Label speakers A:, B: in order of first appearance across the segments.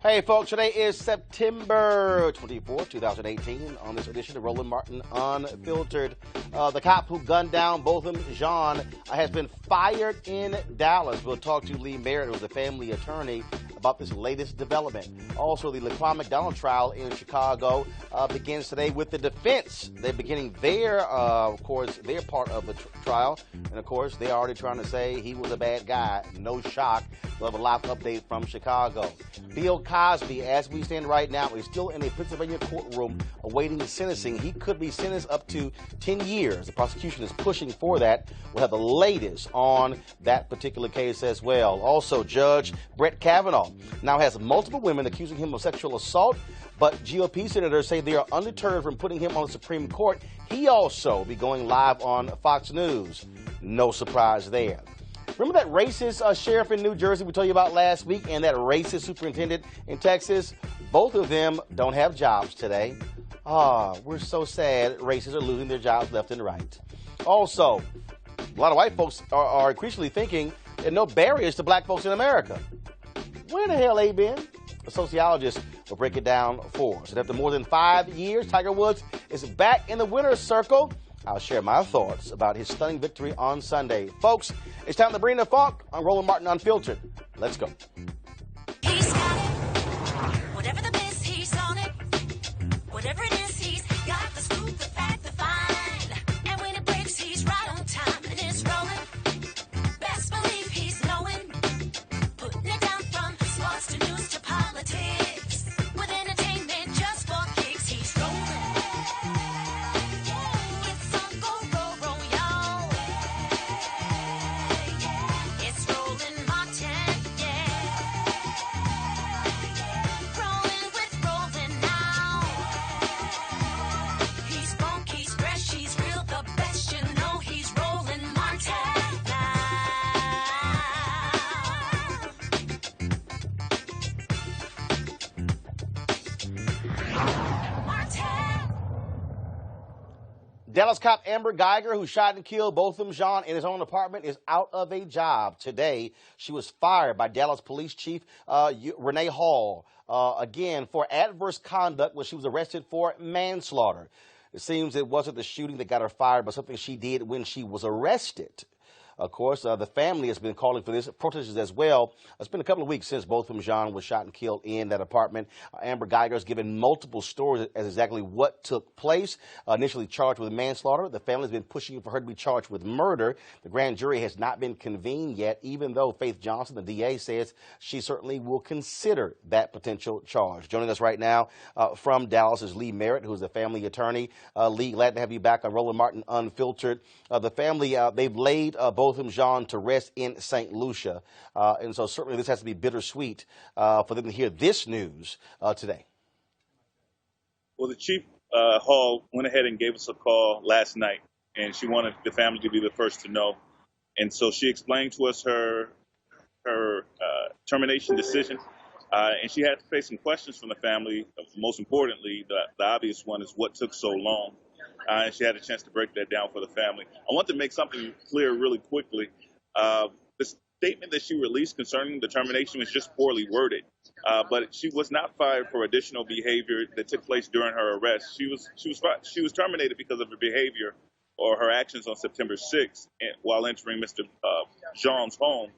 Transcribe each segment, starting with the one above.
A: Hey, folks, today is September 24, 2018. On this edition of Roland Martin Unfiltered, the cop who gunned down Botham Jean has been fired in Dallas. We'll talk to Lee Merritt, who's a family attorney, about this latest development. Also, the LaQuan McDonald trial in Chicago begins today with the defense. They're beginning their part of the trial. And, of course, they're already trying to say he was a bad guy. No shock. We'll have a live update from Chicago. Bill Cosby, as we stand right now, is still in a Pennsylvania courtroom awaiting sentencing. He could be sentenced up to 10 years. The prosecution is pushing for that. We'll have the latest on that particular case as well. Also, Judge Brett Kavanaugh now has multiple women accusing him of sexual assault, but GOP senators say they are undeterred from putting him on the Supreme Court. He also will be going live on Fox News. No surprise there. Remember that racist sheriff in New Jersey we told you about last week and that racist superintendent in Texas? Both of them don't have jobs today. We're so sad racists are losing their jobs left and right. Also, a lot of white folks are increasingly thinking there are no barriers to black folks in America. Where the hell they been? A sociologist will break it down for us. And after more than 5 years, Tiger Woods is back in the winner's circle. I'll share my thoughts about his stunning victory on Sunday. Folks, it's time to bring the funk on Roland Martin Unfiltered. Let's go.
B: He's got it. Whatever the biz, he's on it. Whatever it is, he's got the scoop, the fact, the find. And when it breaks, he's right on time and it's rolling. Best believe he's knowing. Putting it down from sports to news to politics. With entertainment just for kicks, he's rolling. It's on go, y'all. It's Roland Martin, yeah. Rolling with Roland now. He's funk, he's fresh, he's real, the best, you know he's Roland Martin now. Martin.
A: Dallas cop Amber Geiger, who shot and killed Botham Jean in his own apartment, is out of a job today. She was fired by Dallas Police Chief Renee Hall, again, for adverse conduct when she was arrested for manslaughter. It seems it wasn't the shooting that got her fired, but something she did when she was arrested. Of course, the family has been calling for this, protesters as well. It's been a couple of weeks since Botham Jean was shot and killed in that apartment. Amber Geiger has given multiple stories as exactly what took place. Initially charged with manslaughter, the family has been pushing for her to be charged with murder. The grand jury has not been convened yet, even though Faith Johnson, the DA, says she certainly will consider that potential charge. Joining us right now from Dallas is Lee Merritt, who is the family attorney. Lee, glad to have you back on Roland Martin Unfiltered. The family, they've laid Botham Jean to rest in St. Lucia. And so certainly this has to be bittersweet for them to hear this news today.
C: Well, the Chief Hall went ahead and gave us a call last night, and she wanted the family to be the first to know. And so she explained to us her termination decision. And she had to face some questions from the family. Most importantly, the obvious one is what took so long. And she had a chance to break that down for the family. I want to make something clear really quickly. The statement that she released concerning the termination was just poorly worded. But she was not fired for additional behavior that took place during her arrest. She was terminated because of her behavior or her actions on September 6th while entering Mr. Jean's home.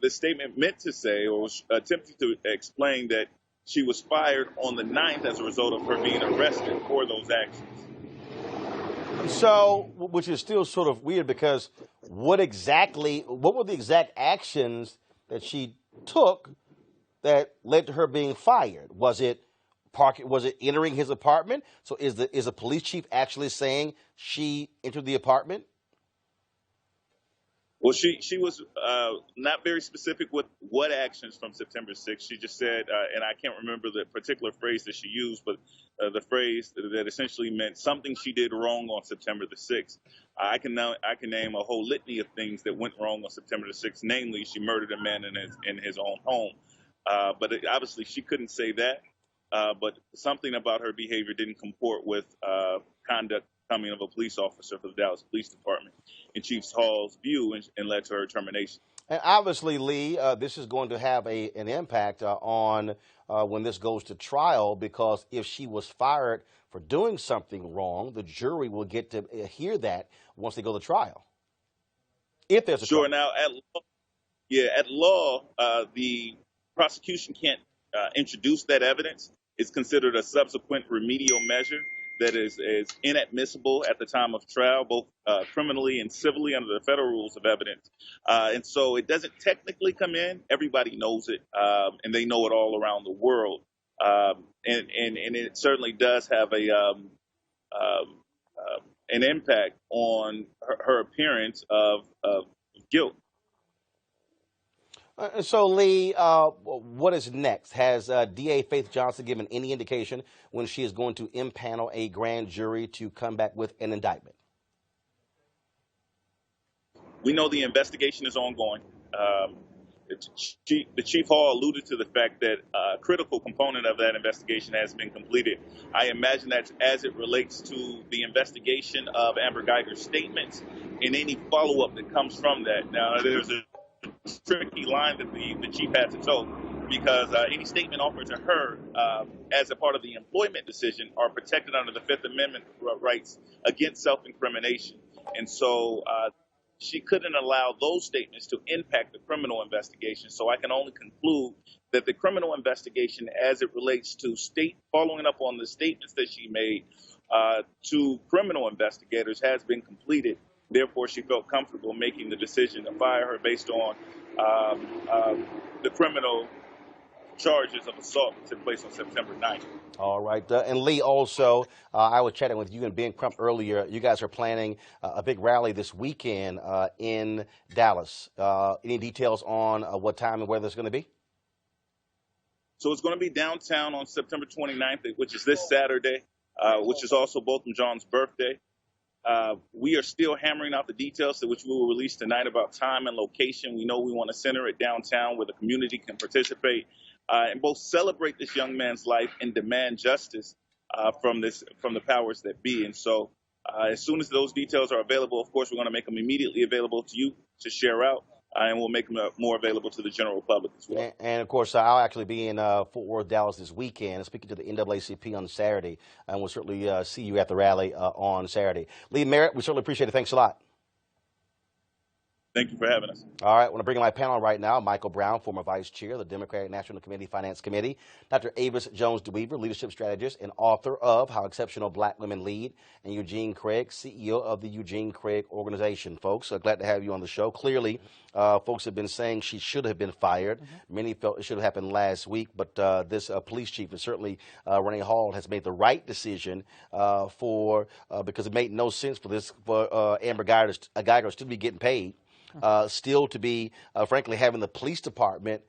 C: The statement meant to say, or was attempting to explain, that she was fired on the 9th as a result of her being arrested for those actions.
A: So, which is still sort of weird because what were the exact actions that she took that led to her being fired? Was it entering his apartment? So is the police chief actually saying she entered the apartment?
C: Well, she was not very specific with what actions from September 6th. She just said, and I can't remember the particular phrase that she used, but the phrase that essentially meant something she did wrong on September the 6th. I can name a whole litany of things that went wrong on September the 6th. Namely, she murdered a man in his own home. But obviously she couldn't say that. But something about her behavior didn't comport with conduct coming of a police officer for the Dallas Police Department in Chief Hall's view, and led to her termination.
A: And obviously, Lee, this is going to have an impact on when this goes to trial, because if she was fired for doing something wrong, the jury will get to hear that once they go to trial, if there's a
C: Sure.
A: trial.
C: Now, at law, the prosecution can't introduce that evidence. It's considered a subsequent remedial measure that is inadmissible at the time of trial, both criminally and civilly under the federal rules of evidence. And so it doesn't technically come in. Everybody knows it, and they know it all around the world. And it certainly does have an impact on her appearance of guilt.
A: So, Lee, what is next? Has DA Faith Johnson given any indication when she is going to impanel a grand jury to come back with an indictment?
C: We know the investigation is ongoing. The Chief Hall alluded to the fact that a critical component of that investigation has been completed. I imagine that's as it relates to the investigation of Amber Geiger's statements and any follow-up that comes from that. Now, there's a tricky line that the chief had to toe, because any statement offered to her as a part of the employment decision are protected under the Fifth Amendment rights against self-incrimination. And so she couldn't allow those statements to impact the criminal investigation. So I can only conclude that the criminal investigation, as it relates to following up on the statements that she made to criminal investigators, has been completed. Therefore, she felt comfortable making the decision to fire her based on the criminal charges of assault that took place on September 9th.
A: All right. And Lee, also, I was chatting with you and Ben Crump earlier. You guys are planning a big rally this weekend in Dallas. Any details on what time and where that's going to be?
C: So it's going to be downtown on September 29th, which is this Saturday, which is also Botham Jean's birthday. We are still hammering out the details, which we will release tonight, about time and location. We know we want to center it downtown where the community can participate and both celebrate this young man's life and demand justice from the powers that be. And so as soon as those details are available, of course, we're going to make them immediately available to you to share out. And we'll make them more available to the general public as well.
A: And of course, I'll actually be in Fort Worth, Dallas this weekend, speaking to the NAACP on Saturday. And we'll certainly see you at the rally on Saturday. Lee Merritt, we certainly appreciate it. Thanks a lot.
C: Thank you for having us.
A: All right, I want to bring in my panel right now. Michael Brown, former vice chair of the Democratic National Committee Finance Committee. Dr. Avis Jones-DeWeaver, leadership strategist and author of How Exceptional Black Women Lead. And Eugene Craig, CEO of the Eugene Craig Organization. Folks, glad to have you on the show. Clearly, folks have been saying she should have been fired. Many felt it should have happened last week, but this police chief, and certainly Renee Hall, has made the right decision because it made no sense for Amber Geiger to be getting paid. Still to be, frankly, having the police department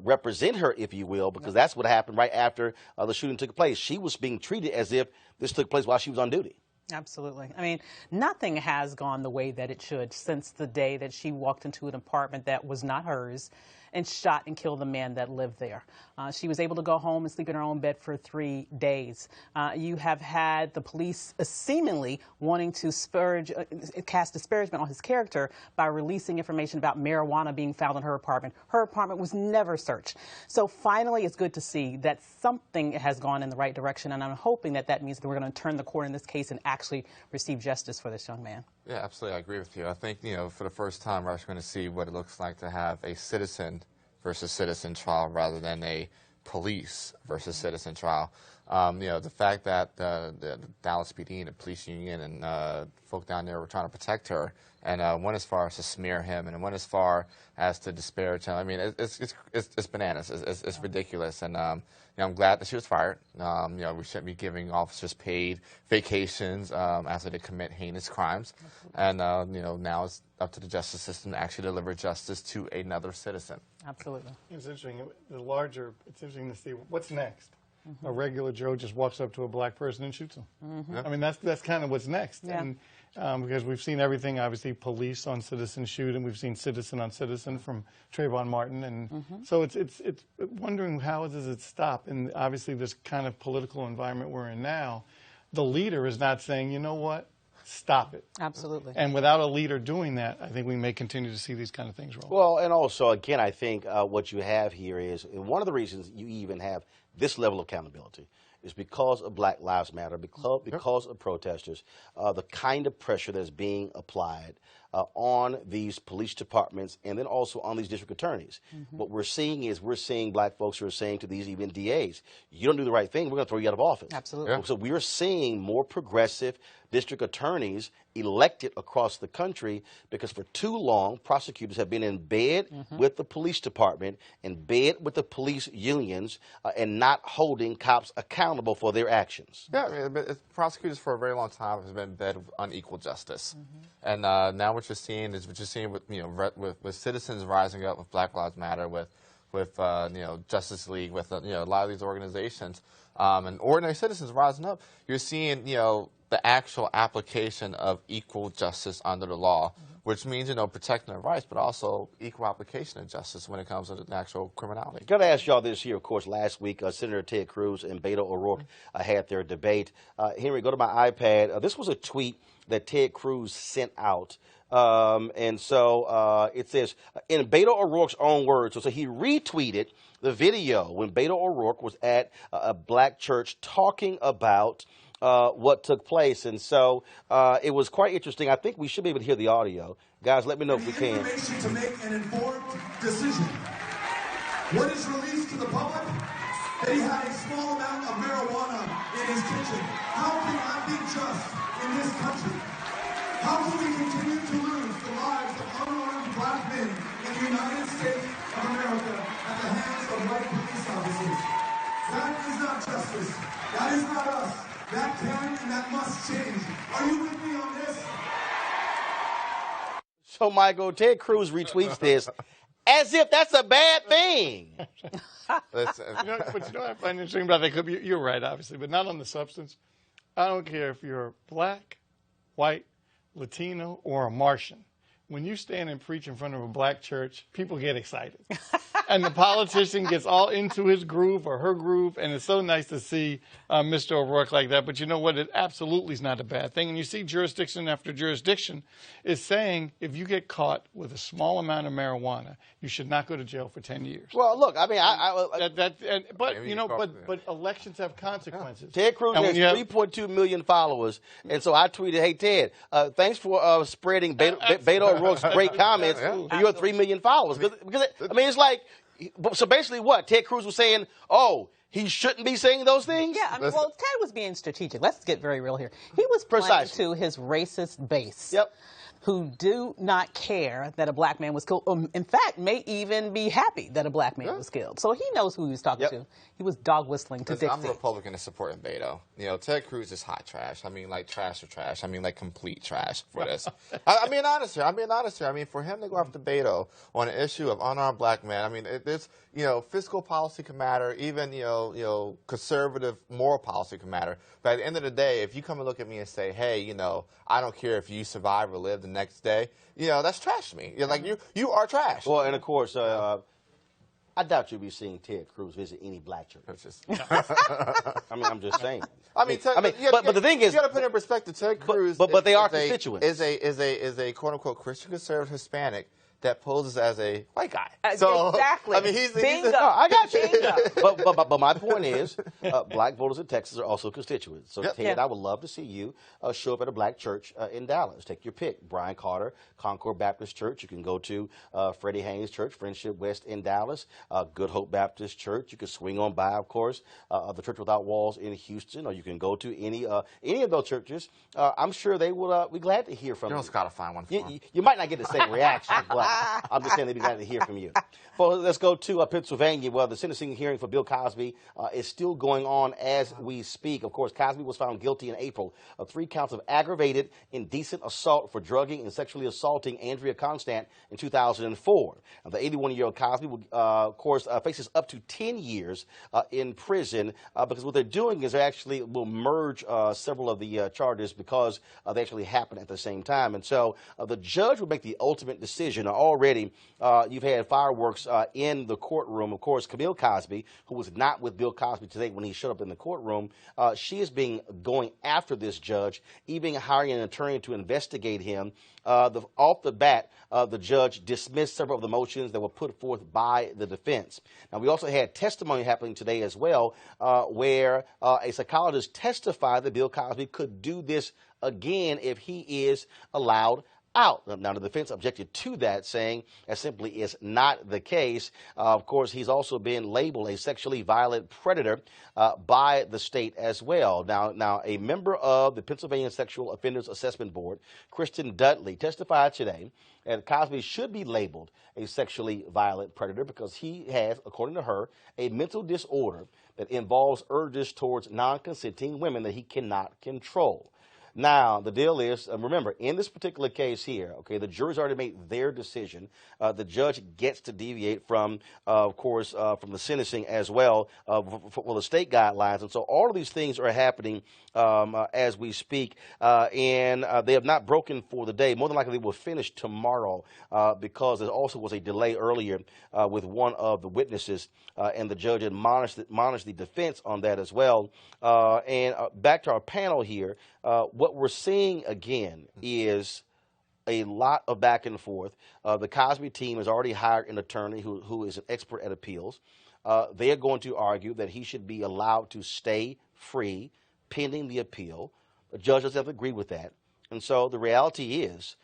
A: represent her, if you will, because that's what happened right after the shooting took place. She was being treated as if this took place while she was on duty.
D: Absolutely. I mean, nothing has gone the way that it should since the day that she walked into an apartment that was not hers and shot and killed the man that lived there. She was able to go home and sleep in her own bed for 3 days. You have had the police seemingly wanting to cast disparagement on his character by releasing information about marijuana being found in her apartment. Her apartment was never searched. So finally, it's good to see that something has gone in the right direction, and I'm hoping that that means that we're going to turn the corner in this case and actually receive justice for this young man.
E: Yeah, absolutely. I agree with you. I think, for the first time, we're actually going to see what it looks like to have a citizen versus citizen trial rather than a police versus citizen trial. The fact that the Dallas PD and the police union and folk down there were trying to protect her and went as far as to smear him and went as far as to disparage him. I mean, it's bananas. It's ridiculous. And I'm glad that she was fired. We shouldn't be giving officers paid vacations after they commit heinous crimes. And now it's up to the justice system to actually deliver justice to another citizen.
D: Absolutely.
F: It's interesting. It's interesting to see what's next. A regular Joe just walks up to a black person and shoots him.
E: Yeah.
F: I mean, that's kind of what's next.
D: Yeah.
F: And because we've seen everything, obviously, police on citizen shooting. We've seen citizen on citizen from Trayvon Martin. And so it's wondering how does it stop? And obviously, this kind of political environment we're in now, the leader is not saying, you know what, stop it.
D: Absolutely.
F: And without a leader doing that, I think we may continue to see these kind of things roll.
A: Well, and also, again, I think what you have here is, and one of the reasons you even have this level of accountability is because of Black Lives Matter, because of protesters, the kind of pressure that's being applied on these police departments and then also on these district attorneys. What we're seeing is black folks who are saying to these even DAs, you don't do the right thing, we're going to throw you out of office.
D: Absolutely.
A: So we're seeing more progressive district attorneys elected across the country because for too long, prosecutors have been in bed with the police department, in bed with the police unions, and not holding cops accountable for their actions.
E: Yeah, I mean, prosecutors for a very long time have been in bed with unequal justice. And now what you're seeing is what you're seeing with, with citizens rising up, with Black Lives Matter, with Justice League, with a lot of these organizations, and ordinary citizens rising up. You're seeing the actual application of equal justice under the law, which means protecting their rights, but also equal application of justice when it comes to the actual criminality.
A: Got to ask y'all this here. Of course, last week Senator Ted Cruz and Beto O'Rourke had their debate. Henry, go to my iPad. This was a tweet that Ted Cruz sent out. And so it says, in Beto O'Rourke's own words, so he retweeted the video when Beto O'Rourke was at a black church talking about what took place. And so it was quite interesting. I think we should be able to hear the audio. Guys, let me know if we can.
G: Information to make an informed decision. What is released to the public? That he had a small amount of marijuana in his kitchen. How can that be just in this country? How can we continue to lose the lives of unarmed black men in the United States of America at the hands of white police officers? That is not justice. That is not us. That can and that must change. Are you with me on this?
A: So, Michael, Ted Cruz retweets this as if that's a bad thing.
F: But I find interesting about that? You're right, obviously, but not on the substance. I don't care if you're black, white, Latino, or a Martian. When you stand and preach in front of a black church, people get excited. And the politician gets all into his groove or her groove, and it's so nice to see Mr. O'Rourke like that. But you know what? It absolutely is not a bad thing. And you see jurisdiction after jurisdiction is saying if you get caught with a small amount of marijuana, you should not go to jail for 10 years.
A: Well, look, I mean,
F: but elections have consequences.
A: Ted Cruz has 3.2 million followers, and so I tweeted, "Hey Ted, thanks for spreading Beto O'Rourke's great comments to your 3 million followers." Because I mean, it's like, so basically, what Ted Cruz was saying? Oh, he shouldn't be saying those things?
D: Yeah, I mean, well, Ted was being strategic. Let's get very real here. He was playing to his racist base.
A: Yep.
D: Who do not care that a black man was killed. In fact, may even be happy that a black man was killed. So he knows who he was talking to. He was dog whistling to Dixie.
E: I'm a Republican and supporting Beto. Ted Cruz is hot trash. I mean, like trash or trash. I mean, like complete trash for this. I'm being honest here. I mean, for him to go after Beto on an issue of unarmed black men, I mean, this, fiscal policy can matter, even, conservative moral policy can matter. But at the end of the day, if you come and look at me and say, hey, I don't care if you survive or live the next day, that's trash to me. You're like, you are trash.
A: Well, and of course, I doubt you'll be seeing Ted Cruz visit any black churches. I mean, I'm just saying.
E: But
A: the thing is,
E: you got to put in perspective. Ted Cruz,
A: but they are constituents.
E: Is a quote unquote Christian conservative Hispanic that poses as a white guy.
D: So, exactly.
E: I mean, he's
A: I got you. But my point is, black voters in Texas are also constituents. So, Ted, I would love to see you show up at a black church in Dallas. Take your pick. Brian Carter, Concord Baptist Church. You can go to Freddie Haynes Church, Friendship West in Dallas. Good Hope Baptist Church. You can swing on by, of course, the Church Without Walls in Houston, or you can go to any of those churches. I'm sure they will be glad to hear from you.
E: You just got to find one for them.
A: You might not get the same reaction, but I'm just saying they'd be glad to hear from you. Well, let's go to Pennsylvania, where the sentencing hearing for Bill Cosby is still going on as we speak. Of course, Cosby was found guilty in April of 3 counts of aggravated indecent assault for drugging and sexually assaulting Andrea Constant in 2004. Now, the 81-year-old Cosby, of course, faces up to 10 years in prison because what they're doing is they actually will merge several of the charges because they actually happen at the same time. And so the judge will make the ultimate decision already you've had fireworks in the courtroom. Of course, Camille Cosby, who was not with Bill Cosby today when he showed up in the courtroom, she is going after this judge, even hiring an attorney to investigate him. Off the bat, the judge dismissed several of the motions that were put forth by the defense. Now, we also had testimony happening today as well, where a psychologist testified that Bill Cosby could do this again if he is allowed out. Now, the defense objected to that, saying that simply is not the case. Of course, he's also been labeled a sexually violent predator by the state as well. Now, a member of the Pennsylvania Sexual Offenders Assessment Board, Kristen Dudley, testified today that Cosby should be labeled a sexually violent predator because he has, according to her, a mental disorder that involves urges towards non-consenting women that he cannot control. Now, the deal is, remember, in this particular case here, okay, the jury's already made their decision. The judge gets to deviate from, of course, from the sentencing as well for the state guidelines. And so all of these things are happening as we speak, and they have not broken for the day. More than likely, they will finish tomorrow because there also was a delay earlier with one of the witnesses, and the judge admonished the defense on that as well. And back to our panel here, what we're seeing again is a lot of back and forth. The Cosby team has already hired an attorney who is an expert at appeals. They are going to argue that he should be allowed to stay free pending the appeal. The judge doesn't have to agree with that. And so the reality is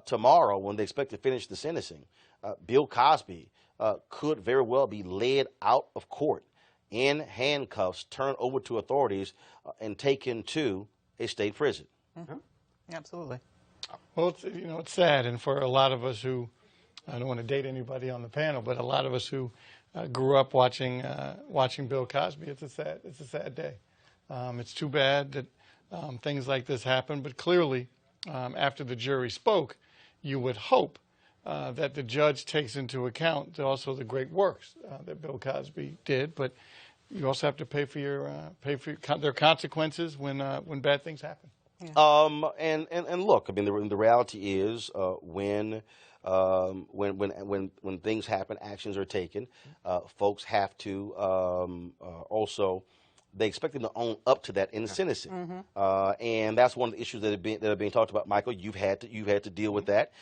A: tomorrow, when they expect to finish the sentencing, Bill Cosby could very well be led out of court in handcuffs, turned over to authorities, and taken to a state prison.
D: Mm-hmm. Absolutely.
F: Well, it's sad, and for a lot of us who, I don't want to date anybody on the panel, but a lot of us who grew up watching Bill Cosby, it's a sad day. It's too bad that things like this happen, but clearly, after the jury spoke, you would hope that the judge takes into account also the great works that Bill Cosby did, but you also have to pay for their consequences when bad things happen.
A: Yeah. And look, I mean, the reality is when things happen, actions are taken. Folks have to also. They expect them to own up to that in the sentencing, and that's one of the issues that are being talked about. Michael, you've had to deal with that.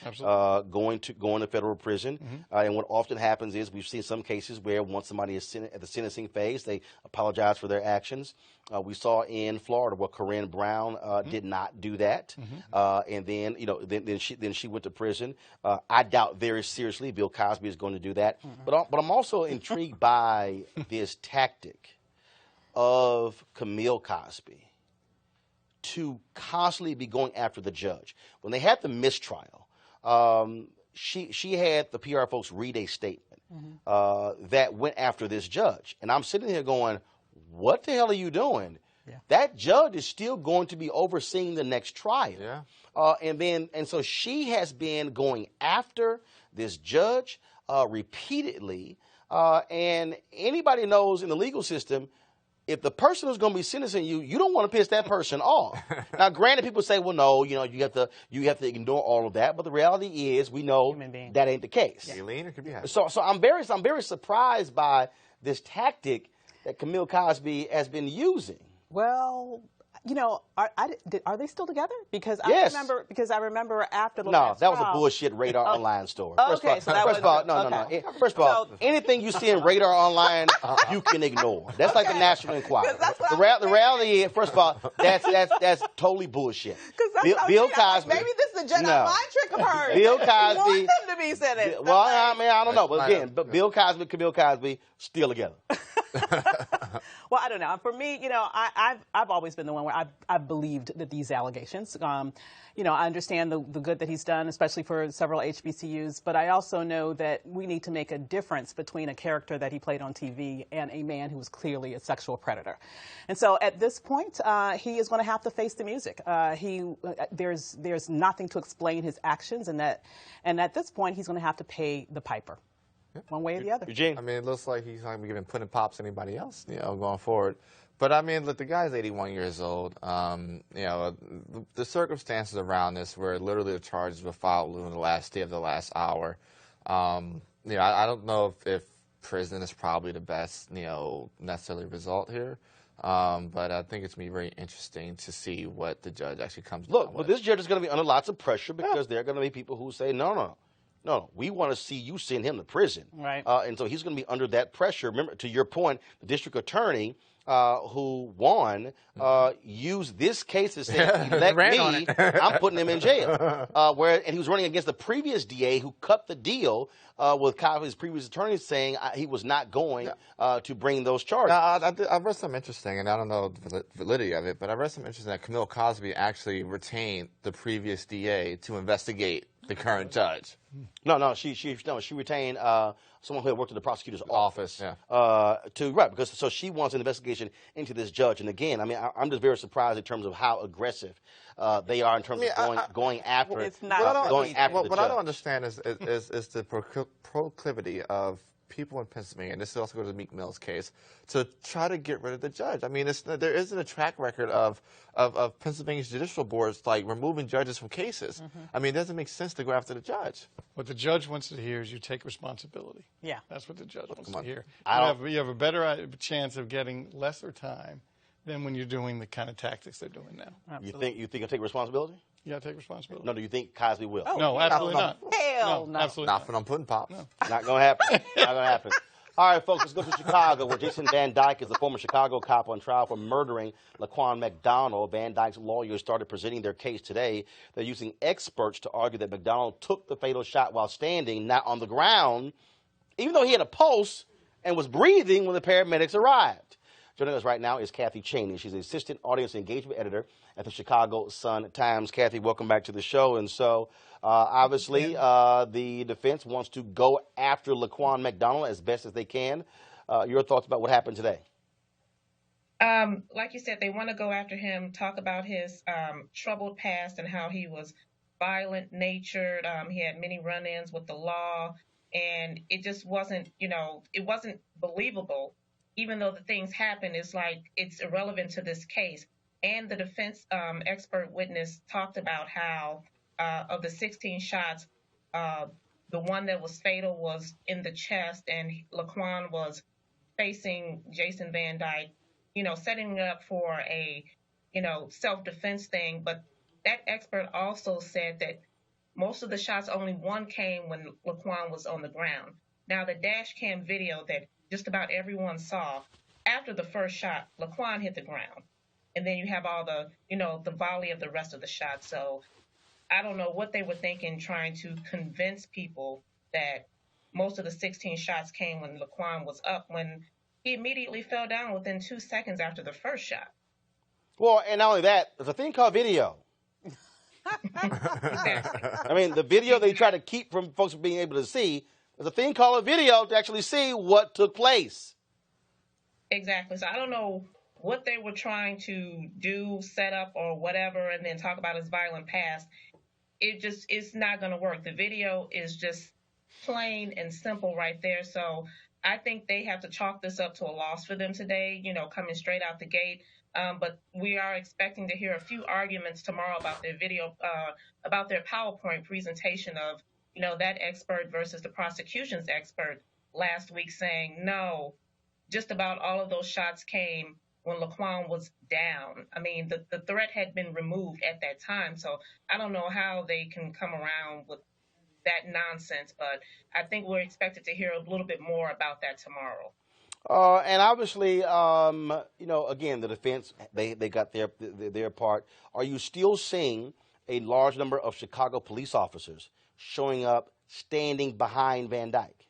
A: Going to federal prison, and what often happens is we've seen some cases where once somebody is at the sentencing phase, they apologize for their actions. We saw in Florida where Corinne Brown did not do that, and then then she went to prison. I doubt very seriously Bill Cosby is going to do that, but I'm also intrigued by this tactic of Camille Cosby to constantly be going after the judge. When they had the mistrial, she had the PR folks read a statement that went after this judge. And I'm sitting here going, what the hell are you doing? Yeah. That judge is still going to be overseeing the next trial. Yeah. And so she has been going after this judge repeatedly. And anybody knows in the legal system, if the person who's going to be sentencing you, you don't want to piss that person off. Now, granted, people say, well, no, you have to ignore all of that. But the reality is, we know that ain't the case.
E: Yeah. Lean, it could be happy.
A: So I'm very surprised by this tactic that Camille Cosby has been using.
D: Well, are they still together? Because
A: yes.
D: I remember after the
A: last that was a bullshit Radar Online story. First of all, anything you see in Radar Online, you can ignore. That's like the National Enquirer. The reality is, first of all, that's totally bullshit. Bill Cosby.
D: Maybe this is a Jedi mind trick of hers.
A: Bill Cosby.
D: Want them to be sentenced.
A: Well, I mean, I don't know, but again, Bill Cosby, Camille Cosby, still together.
D: Well, I don't know. For me, I've always been the one where I've believed that these allegations. I understand the good that he's done, especially for several HBCUs, but I also know that we need to make a difference between a character that he played on TV and a man who was clearly a sexual predator. And so at this point, he is going to have to face the music. There's nothing to explain his actions, and at this point, he's going to have to pay the piper. One way or the other.
A: Eugene.
E: I mean, it looks like he's not going to be giving pudding pops to anybody else, going forward. But I mean, look, the guy's 81 years old. You know, the circumstances around this were literally the charges were filed in the last day of the last hour. You know, I don't know if prison is probably the best, you know, necessarily result here. But I think it's going to be very interesting to see what the judge actually comes down with.
A: But this judge is going to be under lots of pressure because there are going to be people who say, no, we want to see you send him to prison.
D: Right.
A: And so he's going to be under that pressure. Remember, to your point, the district attorney who won used this case to say, elect me, I'm putting him in jail. And he was running against the previous DA who cut the deal with his previous attorney saying he was not going to bring those charges.
E: I read something interesting, and I don't know the validity of it, but I read something interesting that Camille Cosby actually retained the previous DA to investigate the current judge.
A: No, she retained someone who had worked in the prosecutor's office because she wants an investigation into this judge. And again, I mean, I'm just very surprised in terms of how aggressive they are in terms of going after
D: it's not
A: going after the
E: what
A: judge.
E: I don't understand is the proclivity of people in Pennsylvania, and this also goes to Meek Mill's case, to try to get rid of the judge. I mean, there isn't a track record of Pennsylvania's judicial boards like removing judges from cases. I mean, it doesn't make sense to go after the judge.
F: What the judge wants to hear is you take responsibility.
D: Yeah.
F: That's what the judge wants to hear. You have a better chance of getting lesser time than when you're doing the kind of tactics they're doing now.
D: Absolutely.
A: You think he'll take responsibility?
F: You got to take responsibility.
A: No, do you think Cosby will?
F: No, absolutely not.
D: Hell no.
F: Absolutely
E: Not for them pudding pops.
A: Not going to happen. Not going to happen. All right, folks, let's go to Chicago, where Jason Van Dyke is the former Chicago cop on trial for murdering LaQuan McDonald. Van Dyke's lawyers started presenting their case today. They're using experts to argue that McDonald took the fatal shot while standing, not on the ground, even though he had a pulse and was breathing when the paramedics arrived. Joining us right now is Kathy Cheney. She's the assistant audience engagement editor at the Chicago Sun-Times. Kathy, welcome back to the show. And so, obviously, the defense wants to go after LaQuan McDonald as best as they can. Your thoughts about what happened today?
H: Like you said, they want to go after him, talk about his troubled past and how he was violent-natured. He had many run-ins with the law, and it just wasn't, it wasn't believable. Even though the things happen, it's like it's irrelevant to this case. And the defense expert witness talked about how of the 16 shots, the one that was fatal was in the chest, and LaQuan was facing Jason Van Dyke, setting it up for a, self-defense thing. But that expert also said that most of the shots, only one came when LaQuan was on the ground. Now, the dash cam video that just about everyone saw, after the first shot, LaQuan hit the ground. And then you have all the, the volley of the rest of the shots. So I don't know what they were thinking, trying to convince people that most of the 16 shots came when LaQuan was up, when he immediately fell down within 2 seconds after the first shot.
A: Well, and not only that, there's a thing called video.
H: Exactly.
A: I mean, the video they try to keep from folks being able to see, there's a thing called a video to actually see what took place.
H: Exactly. So I don't know what they were trying to do, set up or whatever, and then talk about his violent past. It's not going to work. The video is just plain and simple right there. So I think they have to chalk this up to a loss for them today, coming straight out the gate. But we are expecting to hear a few arguments tomorrow about their video, about their PowerPoint presentation of, that expert versus the prosecution's expert last week saying, no, just about all of those shots came when LaQuan was down. I mean, the threat had been removed at that time. So I don't know how they can come around with that nonsense, but I think we're expected to hear a little bit more about that tomorrow.
A: And obviously, again, the defense, they got their part. Are you still seeing a large number of Chicago police officers showing up, standing behind Van Dyke?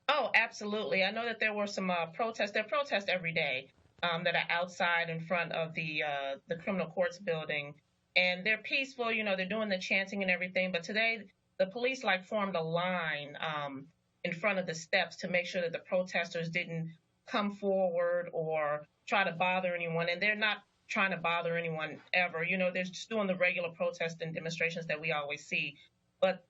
H: Oh, absolutely. I know that there were some protests. There are protests every day that are outside in front of the criminal courts building. And they're peaceful, they're doing the chanting and everything. But today, the police formed a line in front of the steps to make sure that the protesters didn't come forward or try to bother anyone. And they're not trying to bother anyone ever. They're just doing the regular protests and demonstrations that we always see. But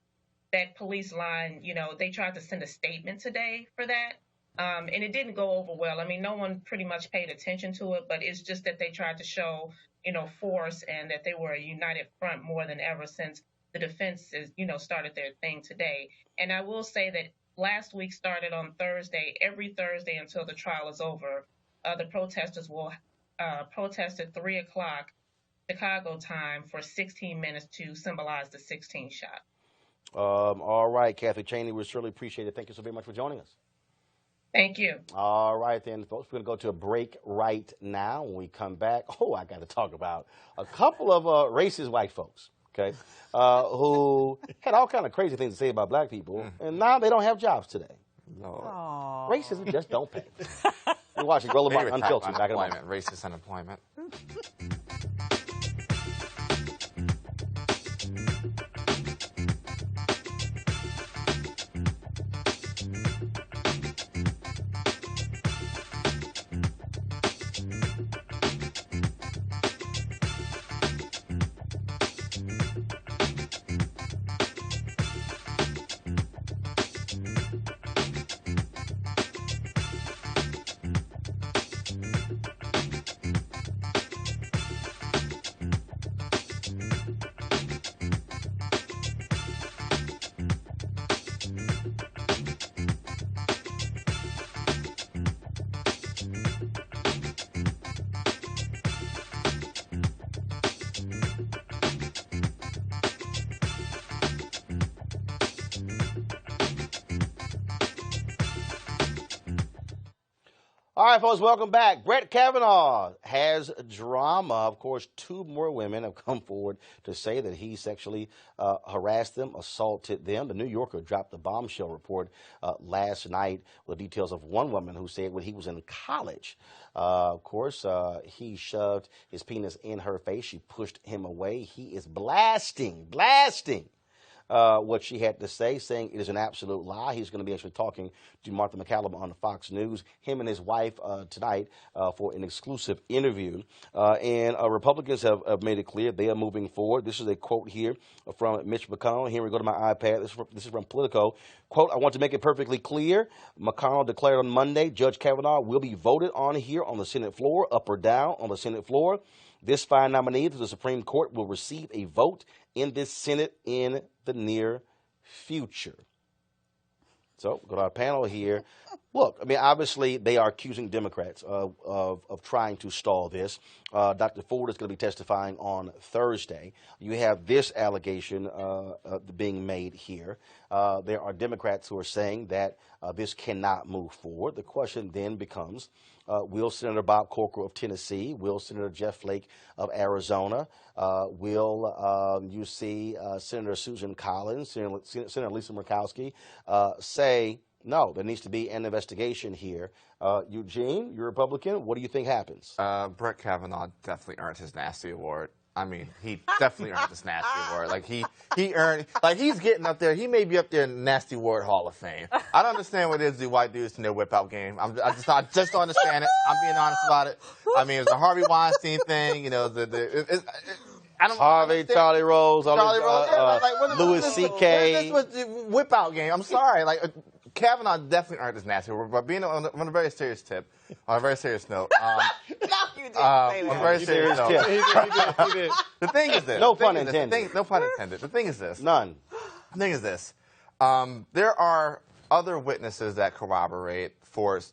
H: that police line, they tried to send a statement today for that. And it didn't go over well. I mean, no one pretty much paid attention to it, but it's just that they tried to show, force and that they were a united front more than ever since the defense is, started their thing today. And I will say that last week started on Thursday. Every Thursday until the trial is over, the protesters will protest at 3 o'clock Chicago time for 16 minutes to symbolize the 16 shot.
A: All right, Kathy Chaney, we surely appreciate it. Thank you so very much for joining us.
H: Thank you.
A: All right, then, folks, we're going to go to a break right now. When we come back, I got to talk about a couple of racist white folks, okay, who had all kind of crazy things to say about black people, and now they don't have jobs today.
E: Lord.
A: Racism just don't pay. You're watching Roland Martin Unfiltered. Back in a moment.
E: Racist unemployment.
A: All right, folks, welcome back. Brett Kavanaugh has drama. Of course, 2 more women have come forward to say that he sexually harassed them, assaulted them. The New Yorker dropped a bombshell report last night with details of one woman who said when he was in college, of course, he shoved his penis in her face. She pushed him away. He is blasting what she had to say, saying it is an absolute lie. He's going to be actually talking to Martha McCallum on Fox News, him and his wife tonight for an exclusive interview. And Republicans have made it clear they are moving forward. This is a quote here from Mitch McConnell. Here we go to my iPad. This is from Politico. Quote, I want to make it perfectly clear. McConnell declared on Monday, Judge Kavanaugh will be voted on here on the Senate floor, up or down on the Senate floor. This fine nominee to the Supreme Court will receive a vote in this Senate in the near future. So, go to our panel here. Look, I mean, obviously, they are accusing Democrats of trying to stall this. Dr. Ford is going to be testifying on Thursday. You have this allegation being made here. There are Democrats who are saying that this cannot move forward. The question then becomes, will Senator Bob Corker of Tennessee, will Senator Jeff Flake of Arizona, will you see Senator Susan Collins, Senator Lisa Murkowski say, no, there needs to be an investigation here. Eugene, you're a Republican. What do you think happens?
E: Brett Kavanaugh definitely earned his nasty award. I mean, he definitely earned this nasty award. Like he earned, like he's getting up there. He may be up there in the nasty award Hall of Fame. I don't understand what it is the white dudes in their whip out game. I just don't understand it. I'm being honest about it. I mean, it was a Harvey Weinstein thing. You know, I don't
A: Harvey, Charlie Rose, Louis C.K.
E: This was the whip out game. I'm sorry. Like Kavanaugh definitely earned this nasty award. But being on a very serious tip, on a very serious note. On a very serious note.
F: He did.
E: The thing is this.
A: No pun intended.
E: No pun intended. The thing is this.
A: None.
E: The thing is this. There are other witnesses that corroborate Ford's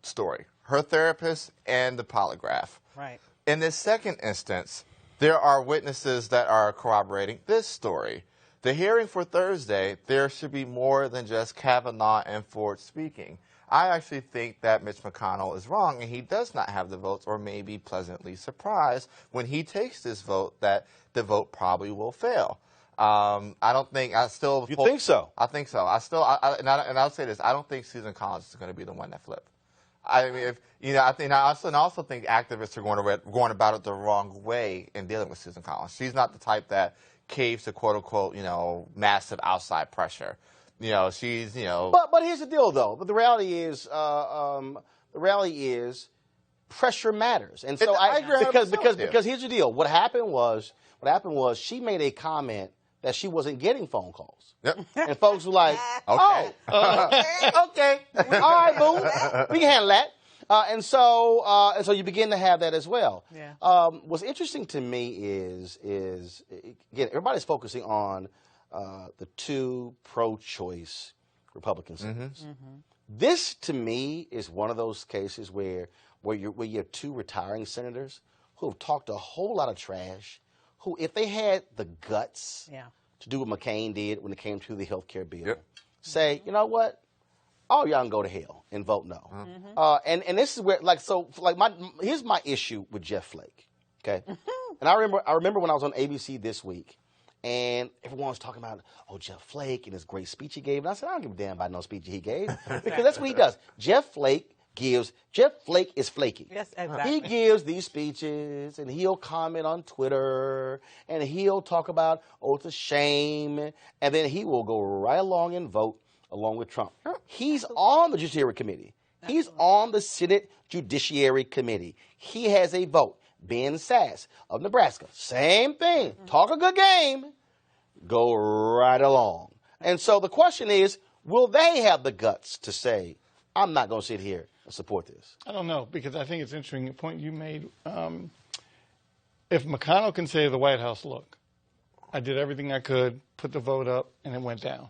E: story. Her therapist and the polygraph.
D: Right.
E: In this second instance, there are witnesses that are corroborating this story. The hearing for Thursday, there should be more than just Kavanaugh and Ford speaking. I actually think that Mitch McConnell is wrong, and he does not have the votes, or may be pleasantly surprised when he takes this vote that the vote probably will fail. I don't think I still.
A: You think so?
E: I think so. And I'll say this: I don't think Susan Collins is going to be the one that flips. I mean, I also think activists are going about it the wrong way in dealing with Susan Collins. She's not the type that caves to quote unquote, massive outside pressure. She's,
A: But here's the deal, though. But the reality is, pressure matters. And so
E: I agree
A: because here's the deal. What happened was she made a comment that she wasn't getting phone calls.
E: Yep.
A: And folks were like,
E: Okay.
A: okay, all right, boo, we can handle that. And so you begin to have that as well.
D: Yeah.
A: What's interesting to me is again, everybody's focusing on the two pro-choice Republican senators. This, to me, is one of those cases where you have two retiring senators who have talked a whole lot of trash, who, if they had the guts to do what McCain did when it came to the health care bill, say, you know what, all y'all can go to hell and vote no. And this is where, here's my issue with Jeff Flake, okay? And I remember when I was on ABC This Week, and everyone was talking about, Jeff Flake and his great speech he gave. And I said, I don't give a damn about no speech he gave, because that's what he does. Jeff Flake is flaky.
D: Yes, exactly.
A: He gives these speeches, and he'll comment on Twitter, and he'll talk about, it's a shame, and then he will go right along and vote along with Trump. He's on the Judiciary Committee. He's on the Senate Judiciary Committee. He has a vote. Ben Sass of Nebraska, same thing. Talk a good game, go right along. And so the question is, will they have the guts to say, I'm not going to sit here and support this?
F: I don't know, because I think it's interesting, the point you made. If McConnell can say to the White House, look, I did everything I could, put the vote up, and it went down.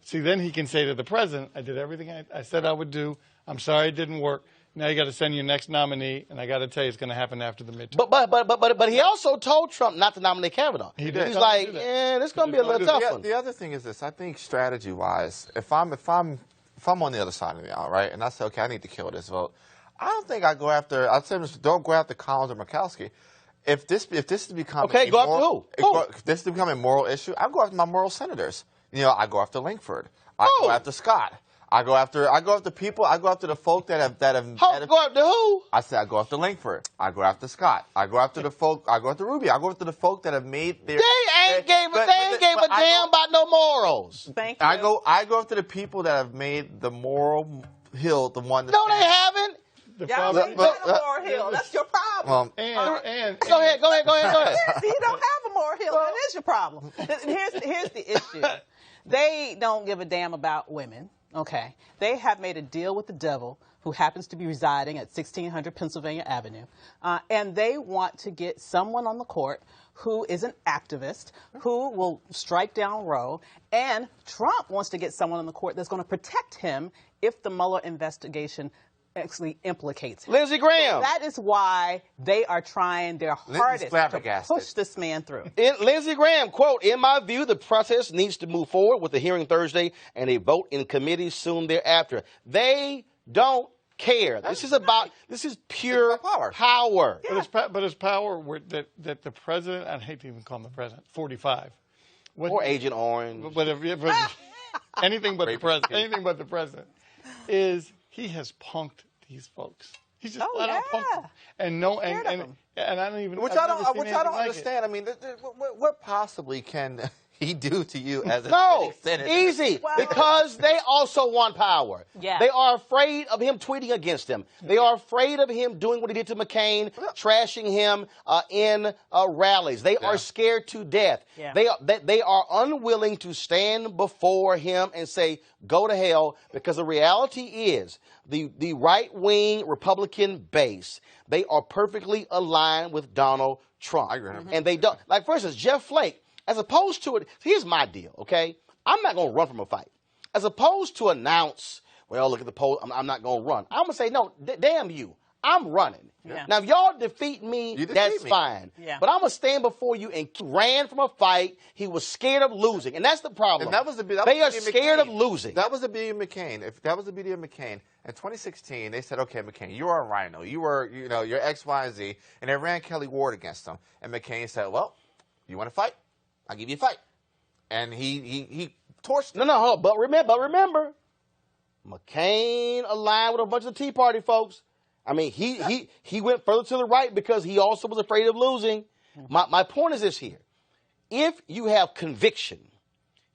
F: See, then he can say to the president, I did everything I said I would do. I'm sorry it didn't work. Now you got to send your next nominee, and I got to tell you, it's going to happen after the midterm.
A: But he also told Trump not to nominate Kavanaugh.
F: He did.
A: He's like, this is going to be a little tough one.
E: The other thing is this: I think strategy-wise, if I'm on the other side of the aisle, right, and I say, okay, I need to kill this vote, I don't think I go after. I'd say, don't go after Collins or Murkowski. If this is becoming
A: go after who?
E: If this is becoming a moral issue, I go after my moral senators. I go after Langford. I go after Scott. I go after people. I go after the folk that have.
A: Go after who?
E: I said I go after Langford. I go after Scott. I go after the folk. I go after Ruby. I go after the folk that have made their.
A: They ain't gave a damn about no morals.
D: Thank you.
E: I go after the people that have made the moral hill the one.
A: No, they haven't.
D: Y'all ain't got a moral hill. That's your problem.
F: Go ahead.
D: You don't have a moral hill. That is your problem. Here's the issue. They don't give a damn about women. Okay. They have made a deal with the devil, who happens to be residing at 1600 Pennsylvania Avenue, and they want to get someone on the court who is an activist, who will strike down Roe, and Trump wants to get someone on the court that's going to protect him if the Mueller investigation actually implicates him.
A: Lindsey Graham.
D: So that is why they are trying their hardest to push this man through.
A: Lindsey Graham, quote, in my view, the process needs to move forward with the hearing Thursday and a vote in committee soon thereafter. They don't care. This is pure power.
F: But it's power that the president, I hate to even call him the president, 45.
A: Or Agent Orange.
F: Anything but the president is. He has punked these folks. He's just flat out punked them. And I don't even.
E: Which I don't understand. I mean, what possibly can he do to you as a senator?
A: Easy. Because they also want power.
D: Yeah.
A: They are afraid of him tweeting against them. They are afraid of him doing what he did to McCain, trashing him in rallies. They are scared to death.
D: Yeah.
A: They are unwilling to stand before him and say, go to hell, because the reality is the right-wing Republican base, they are perfectly aligned with Donald Trump.
E: I agree.
A: And they don't. Like, for instance, Jeff Flake, as opposed to it, here's my deal, okay? I'm not going to run from a fight. As opposed to announce, well, look at the poll, I'm not going to run. I'm going to say, no, damn you, I'm running.
D: Yeah.
A: Now, if y'all defeat me, that's fine.
D: Yeah.
A: But I'm going to stand before you and ran from a fight. He was scared of losing. And that's the problem.
E: And that was
A: they are scared of losing.
E: That was the beauty of McCain. If that was the beauty of McCain. In 2016, they said, okay, McCain, you are a rhino. You were, you're X, Y, and Z. And they ran Kelly Ward against him. And McCain said, well, you want to fight? I'll give you a fight. And he torched him.
A: No, but remember, McCain aligned with a bunch of Tea Party folks. I mean, he went further to the right because he also was afraid of losing. My point is this here. If you have conviction,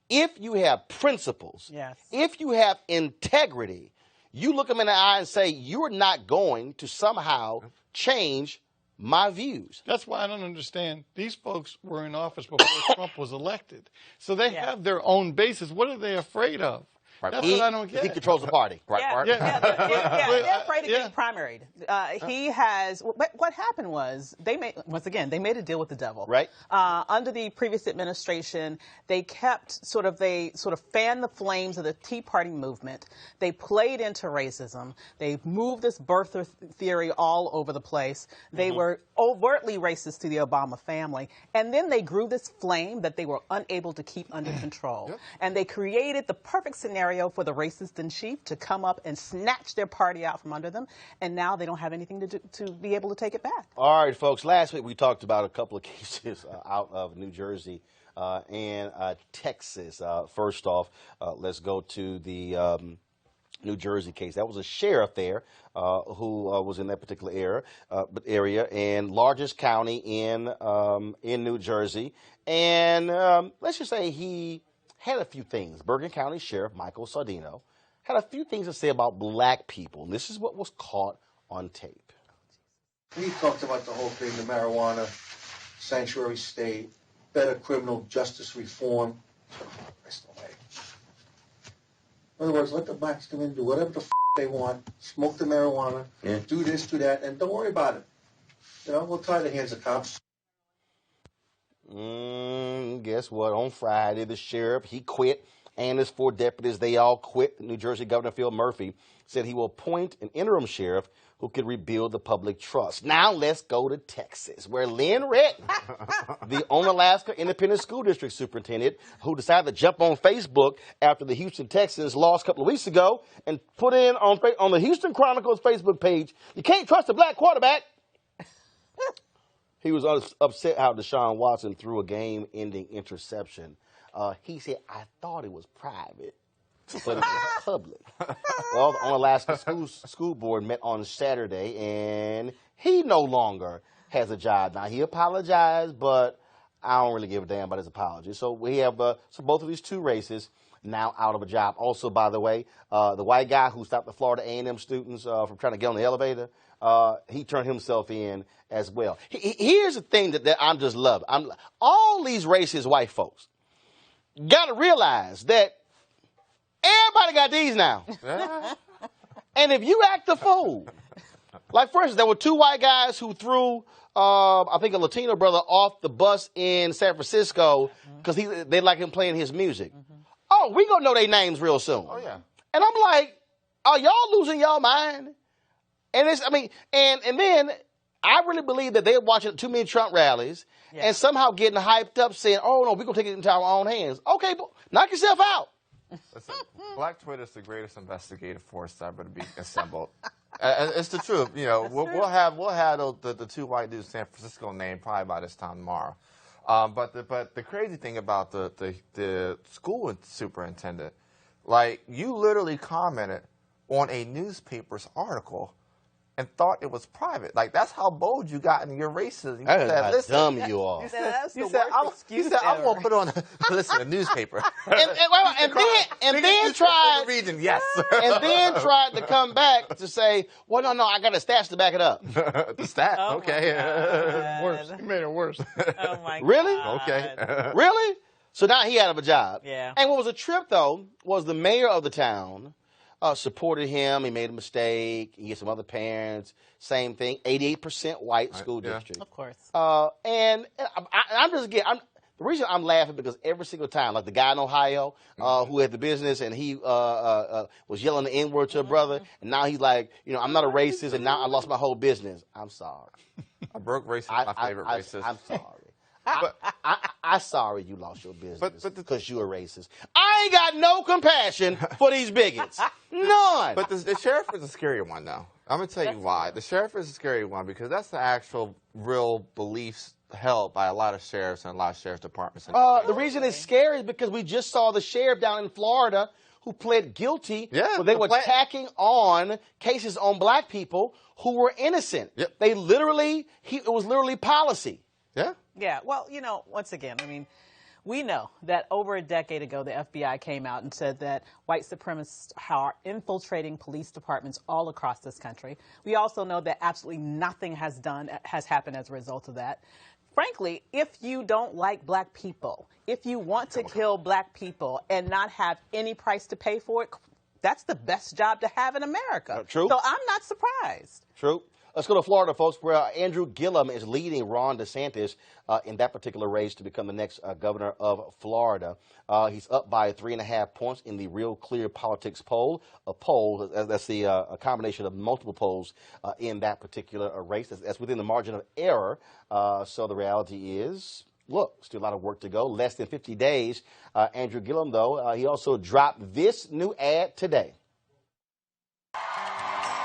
A: if you have principles, if you have integrity, you look them in the eye and say, you're not going to somehow change my views.
F: That's why I don't understand. These folks were in office before Trump was elected. So they have their own basis. What are they afraid of?
E: Right.
F: That's what I don't get.
A: He controls the party.
E: Right,
D: Yeah,
E: right.
D: they're afraid of getting primaried. He has. What happened was they made a deal with the devil.
A: Right.
D: Under the previous administration, they sort of fanned the flames of the Tea Party movement. They played into racism. They moved this birther theory all over the place. They were overtly racist to the Obama family, and then they grew this flame that they were unable to keep under control. And they created the perfect scenario for the racist in chief to come up and snatch their party out from under them, and now they don't have anything to do to be able to take it back.
A: All right, folks. Last week we talked about a couple of cases out of New Jersey and Texas. First off, let's go to the New Jersey case. That was a sheriff there who was in that particular area and largest county in New Jersey. And let's just say he had a few things. Bergen County Sheriff Michael Sardino had a few things to say about black people. And this is what was caught on tape.
I: He talked about the whole thing, the marijuana, sanctuary state, better criminal justice reform. That's the way. In other words, let the blacks come in and do whatever the they want, smoke the marijuana, do this, do that, and don't worry about it. You know, we'll tie the hands of cops.
A: Guess what? On Friday, the sheriff, he quit, and his 4 deputies, they all quit. New Jersey Governor Phil Murphy said he will appoint an interim sheriff who could rebuild the public trust. Now let's go to Texas, where Lynn Rett, the Onalaska Independent School District superintendent, who decided to jump on Facebook after the Houston Texans lost a couple of weeks ago and put in on the Houston Chronicle's Facebook page, "You can't trust a black quarterback." He was upset how Deshaun Watson threw a game-ending interception. He said, "I thought it was private, but it was public." Well, the Onalaska School Board met on Saturday, and he no longer has a job. Now, he apologized, but I don't really give a damn about his apology. So we have both of these 2 races now out of a job. Also, by the way, the white guy who stopped the Florida A&M students from trying to get on the elevator, he turned himself in as well. Here's the thing that I'm just loving. All these racist white folks got to realize that everybody got these now. And if you act a fool, like for instance, there were 2 white guys who threw, I think, a Latino brother off the bus in San Francisco because they like him playing his music. Oh, we gonna know their names real soon.
E: Oh, yeah.
A: And I'm like, are y'all losing y'all mind? And and then I really believe that they're watching too many Trump rallies and somehow getting hyped up saying, "Oh, no, we're going to take it into our own hands." Okay, knock yourself out.
E: Listen, Black Twitter is the greatest investigative force ever to be assembled. It's the truth. You know, we'll have the 2 white dudes in San Francisco named probably by this time tomorrow. But the crazy thing about the school superintendent, like, you literally commented on a newspaper's article and thought it was private. Like, that's how bold you got in your racism. You
A: That is how dumb you are.
D: You said,
E: I'm going to put on a newspaper.
A: and then tried
E: region, yes.
A: and then tried to come back to say, "Well, no, I got a stats to back it up."
E: The stat, okay.
F: Worse. He made it worse.
D: Oh my
A: Really?
D: God.
E: Okay.
A: Really? So now he out of a job.
D: Yeah.
A: And what was a trip, though, was the mayor of the town supported him. He made a mistake. He had some other parents. Same thing. 88% white school district.
D: Of course.
A: And I'm just getting. The reason I'm laughing because every single time, like the guy in Ohio who had the business and he was yelling the N-word to a brother, and now he's like, I'm not a racist, and now I lost my whole business. I'm sorry.
E: A broke racist, my favorite racist.
A: I'm sorry. I'm sorry you lost your business because you're a racist. I ain't got no compassion for these bigots. None.
E: But the sheriff is a scary one, though. I'm going to tell you why. The sheriff is a scary one because that's the actual real beliefs held by a lot of sheriffs and a lot of sheriff's departments.
A: The reason it's scary is because we just saw the sheriff down in Florida who pled guilty when they were tacking on cases on black people who were innocent.
E: Yep.
A: It was literally policy.
E: Yeah.
D: Yeah. Well, once again, We know that over a decade ago, the FBI came out and said that white supremacists are infiltrating police departments all across this country. We also know that absolutely nothing has happened as a result of that. Frankly, if you don't like black people, if you want to kill black people and not have any price to pay for it, that's the best job to have in America.
A: True.
D: So I'm not surprised.
A: True. Let's go to Florida, folks, where Andrew Gillum is leading Ron DeSantis in that particular race to become the next governor of Florida. He's up by 3.5 points in the Real Clear Politics poll. A poll, that's a combination of multiple polls in that particular race. That's within the margin of error. So the reality is, look, still a lot of work to go. Less than 50 days. Andrew Gillum, though, he also dropped this new ad today.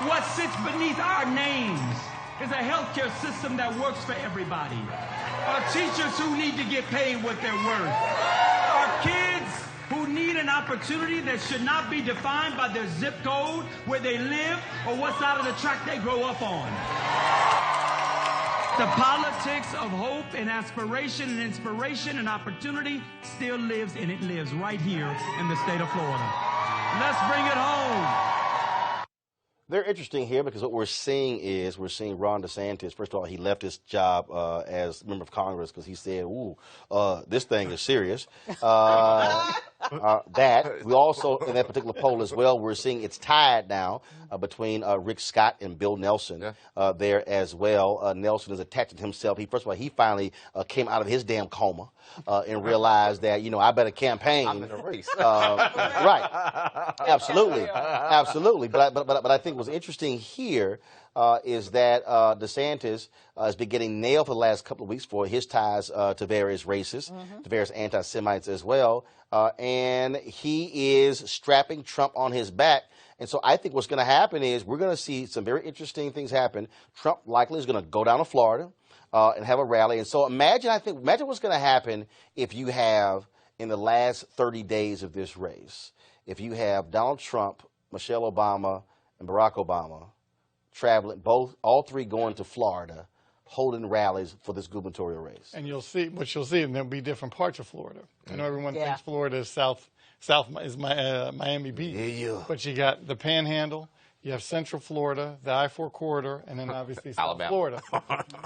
J: What sits beneath our names is a healthcare system that works for everybody. Our teachers who need to get paid what they're worth. Our kids who need an opportunity that should not be defined by their zip code, where they live, or what side of the track they grow up on. The politics of hope and aspiration and inspiration and opportunity still lives, and it lives right here in the state of Florida. Let's bring it home.
A: Very interesting here because what we're seeing Ron DeSantis. First of all, he left his job as member of Congress because he said, "Ooh, this thing is serious." That we also in that particular poll as well, we're seeing it's tied now between Rick Scott and Bill Nelson there as well. Nelson is attaching himself. First of all, he finally came out of his damn coma and realized that I better campaign.
E: I'm in a race.
A: Right. Absolutely. Absolutely. But I think what's interesting here is that DeSantis has been getting nailed for the last couple of weeks for his ties to various races, to various anti-Semites as well. And he is strapping Trump on his back. And so I think what's going to happen is we're going to see some very interesting things happen. Trump likely is going to go down to Florida and have a rally. And so imagine what's going to happen if you have, in the last 30 days of this race, if you have Donald Trump, Michelle Obama, and Barack Obama traveling, all three going to Florida, holding rallies for this gubernatorial race.
F: And you'll see, and there'll be different parts of Florida. I know everyone thinks Florida is south is Miami Beach.
A: Yeah.
F: But you got the Panhandle, you have Central Florida, the I-4 corridor, and then obviously South Florida.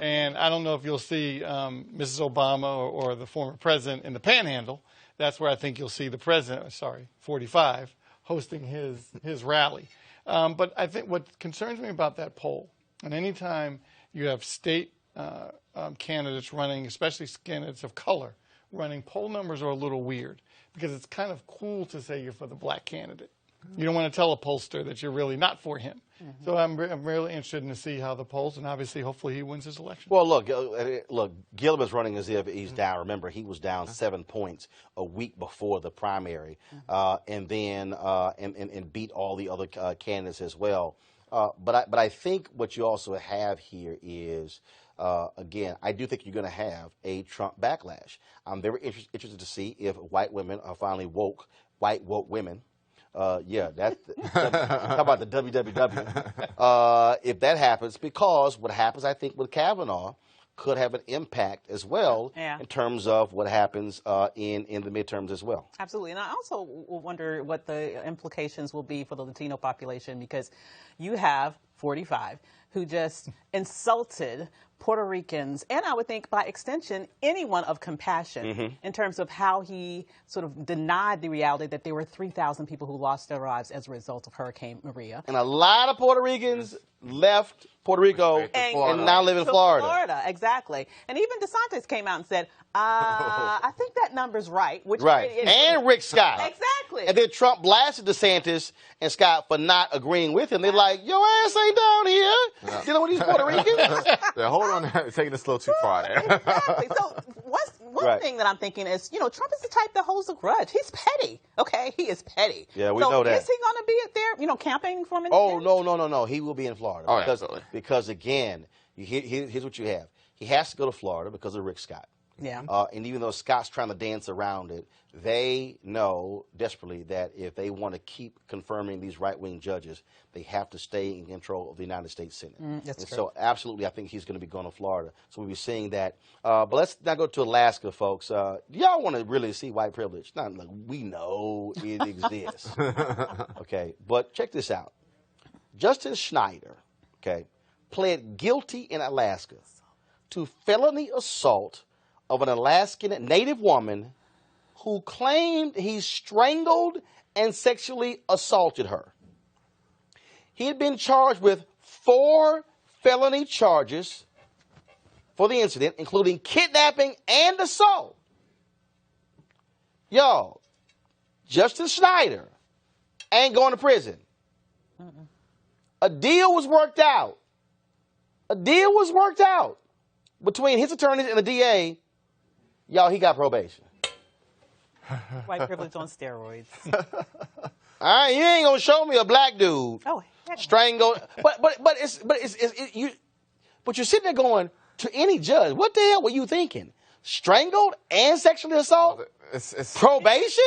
F: And I don't know if you'll see Mrs. Obama or the former president in the Panhandle. That's where I think you'll see the president, 45, hosting his rally. But I think what concerns me about that poll, and anytime you have state candidates running, especially candidates of color, running, poll numbers are a little weird because it's kind of cool to say you're for the black candidate. You don't want to tell a pollster that you're really not for him. So I'm really interested to see how the polls, and obviously, hopefully, he wins his election.
A: Well, look, Gillum is running as if he's down. Remember, he was down 7 points a week before the primary, and then and beat all the other candidates as well. But I think what you also have here is, again, I do think you're going to have a Trump backlash. I'm very interested to see if white women are finally woke, white woke women. Talk about the WWW. If that happens, because what happens, I think, with Kavanaugh could have an impact as well in terms of what happens in the midterms as well.
D: Absolutely. And I also wonder what the implications will be for the Latino population, because you have 45 who just insulted Puerto Ricans, and I would think by extension anyone of compassion in terms of how he sort of denied the reality that there were 3,000 people who lost their lives as a result of Hurricane Maria.
A: And a lot of Puerto Ricans left Puerto Rico and now live in Florida.
D: Exactly. And even DeSantis came out and said, I think that number's right. Which
A: and Rick Scott.
D: Exactly.
A: And then Trump blasted DeSantis and Scott for not agreeing with him. They're like, your ass ain't down here dealing with these Puerto Ricans.
E: Hold on, taking this a little too far there.
D: Exactly. So one thing that I'm thinking is, Trump is the type that holds a grudge. He's petty. Okay, he is petty.
A: Yeah, we know that.
D: Is he going to be there, campaigning for him?
A: No. He will be in Florida.
E: Oh, absolutely.
A: Because again, here's what you have. He has to go to Florida because of Rick Scott.
D: Yeah.
A: And even though Scott's trying to dance around it, they know desperately that if they want to keep confirming these right-wing judges, they have to stay in control of the United States Senate.
D: That's true.
A: So absolutely, I think he's going to be going to Florida. So we'll be seeing that. But let's now go to Alaska, folks. Y'all want to really see white privilege? Not like we know it exists. Okay, but check this out. Justin Schneider, okay, pled guilty in Alaska to felony assault of an Alaskan Native woman who claimed he strangled and sexually assaulted her. He had been charged with 4 felony charges for the incident, including kidnapping and assault. Y'all, Justin Schneider ain't going to prison. A deal was worked out. A deal was worked out between his attorneys and the DA. Y'all, he got probation.
D: White privilege on steroids.
A: All right, you ain't gonna show me a black dude strangled. But you're sitting there going to any judge, what the hell were you thinking? Strangled and sexually assault?
E: It's
A: probation?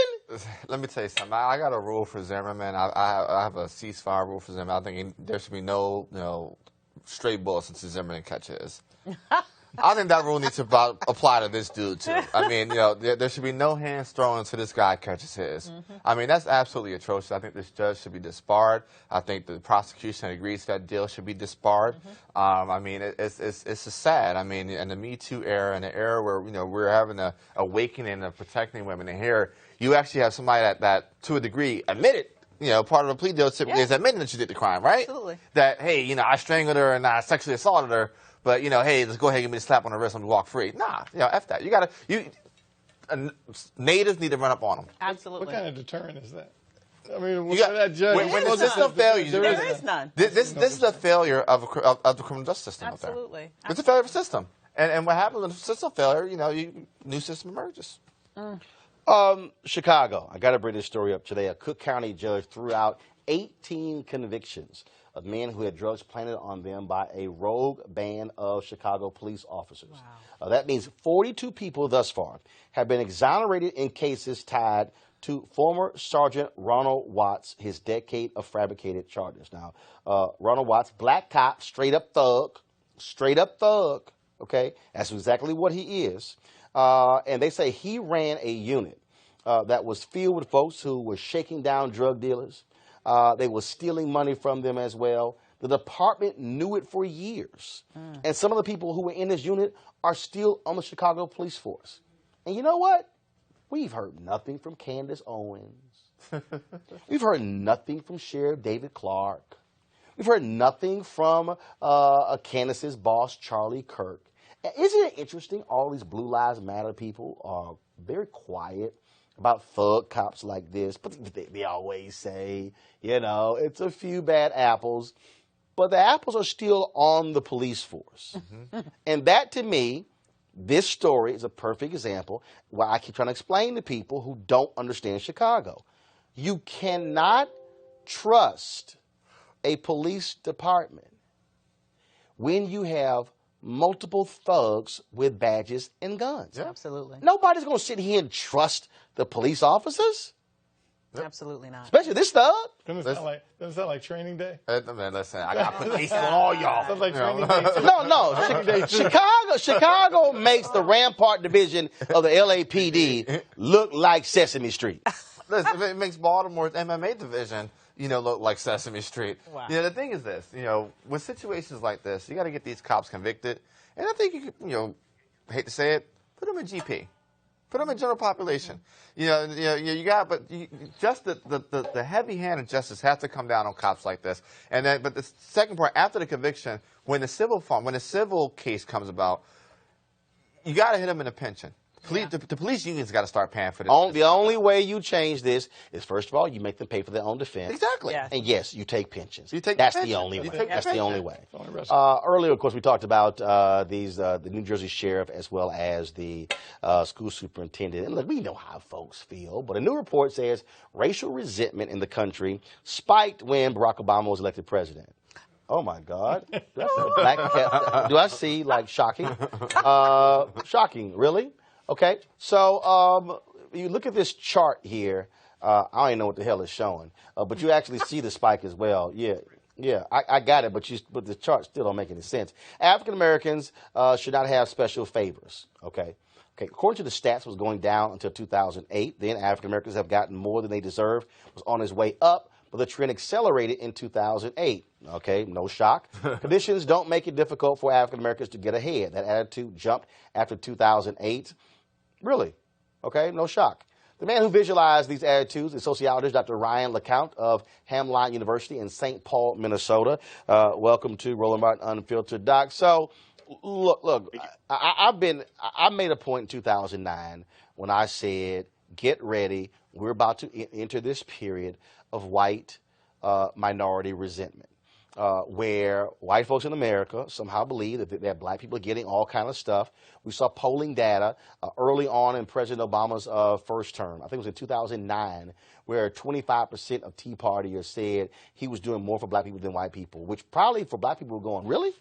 E: Let me tell you something. I got a rule for Zimmerman. I have a ceasefire rule for Zimmerman. I think there should be no stray bullets until Zimmerman catches. I think that rule needs to apply to this dude, too. I mean, there should be no hands thrown until this guy catches his. I mean, that's absolutely atrocious. I think this judge should be disbarred. I think the prosecution agrees that deal should be disbarred. I mean, it's just sad. I mean, in the Me Too era, in the era where, we're having an awakening of protecting women, and here you actually have somebody that to a degree, admitted, part of the plea deal typically is admitting that you did the crime, right?
D: Absolutely.
E: That, hey, I strangled her and I sexually assaulted her. But, hey, let's go ahead and give me a slap on the wrist and walk free. Nah, F that. Natives need to run up on them.
D: Absolutely.
F: What kind of deterrent is that? I mean,
E: that judge, when the system fails,
D: there is none.
E: This is a failure of the criminal justice system up there.
D: Absolutely.
E: It's a failure of the system. And what happens when the system failure, new system emerges.
A: Chicago. I got to bring this story up today. A Cook County judge threw out 18 convictions of men who had drugs planted on them by a rogue band of Chicago police officers. Wow. That means 42 people thus far have been exonerated in cases tied to former Sergeant Ronald Watts, his decade of fabricated charges. Now, Ronald Watts, black cop, straight up thug, okay? That's exactly what he is. And they say he ran a unit that was filled with folks who were shaking down drug dealers. They were stealing money from them as well. The department knew it for years. And some of the people who were in this unit are still on the Chicago police force. And you know what? We've heard nothing from Candace Owens. We've heard nothing from Sheriff David Clark. We've heard nothing from Candace's boss, Charlie Kirk. Isn't it interesting? All these Blue Lives Matter people are very quiet about thug cops like this, but they always say, it's a few bad apples, but the apples are still on the police force. And that, to me, this story is a perfect example where I keep trying to explain to people who don't understand Chicago. You cannot trust a police department when you have multiple thugs with badges and guns.
D: Yeah. Absolutely.
A: Nobody's going to sit here and trust the police officers.
D: Absolutely not.
A: Especially this thug.
F: Doesn't it sound like training day?
E: Man, listen, I got to put ace on all y'all.
F: Sounds like training day.
A: No. Chicago makes the Rampart Division of the LAPD look like Sesame Street.
E: Listen, it makes Baltimore's MMA division, look like Sesame Street.
D: Wow.
E: The thing is this, with situations like this, you got to get these cops convicted. And I think you could, hate to say it, put them in GP. Put them in general population. But just the heavy hand of justice has to come down on cops like this. And then, but the second part, after the conviction, when the civil case comes about, you got to hit them in the pension. The police unions got to start paying for this.
A: The only way you change this is, first of all, you make them pay for their own defense.
E: Exactly.
D: Yes.
A: And yes, you take pensions.
E: That's
A: the only way.
E: That's the
A: only way. Earlier, of course, we talked about the New Jersey sheriff as well as the school superintendent. And look, we know how folks feel, but a new report says racial resentment in the country spiked when Barack Obama was elected president. Oh, my God. Do I see like shocking? Shocking, really? Okay, so you look at this chart here. I don't even know what the hell it's showing, but you actually see the spike as well. Yeah, I got it, but the chart still don't make any sense. African Americans should not have special favors. Okay, according to the stats, was going down until 2008. Then African Americans have gotten more than they deserve. Was on its way up, but the trend accelerated in 2008. Okay, no shock. Conditions don't make it difficult for African Americans to get ahead. That attitude jumped after 2008. Really? Okay, no shock. The man who visualized these attitudes is sociologist Dr. Ryan LaQuan of Hamline University in St. Paul, Minnesota. Welcome to Roland Martin Unfiltered, Doc. So, look, I made a point in 2009 when I said, get ready, we're about to enter this period of white minority resentment. Where white folks in America somehow believe that black people are getting all kind of stuff. We saw polling data early on in President Obama's first term. I think it was in 2009, where 25% of Tea Partiers said he was doing more for black people than white people, which probably for black people were going, really?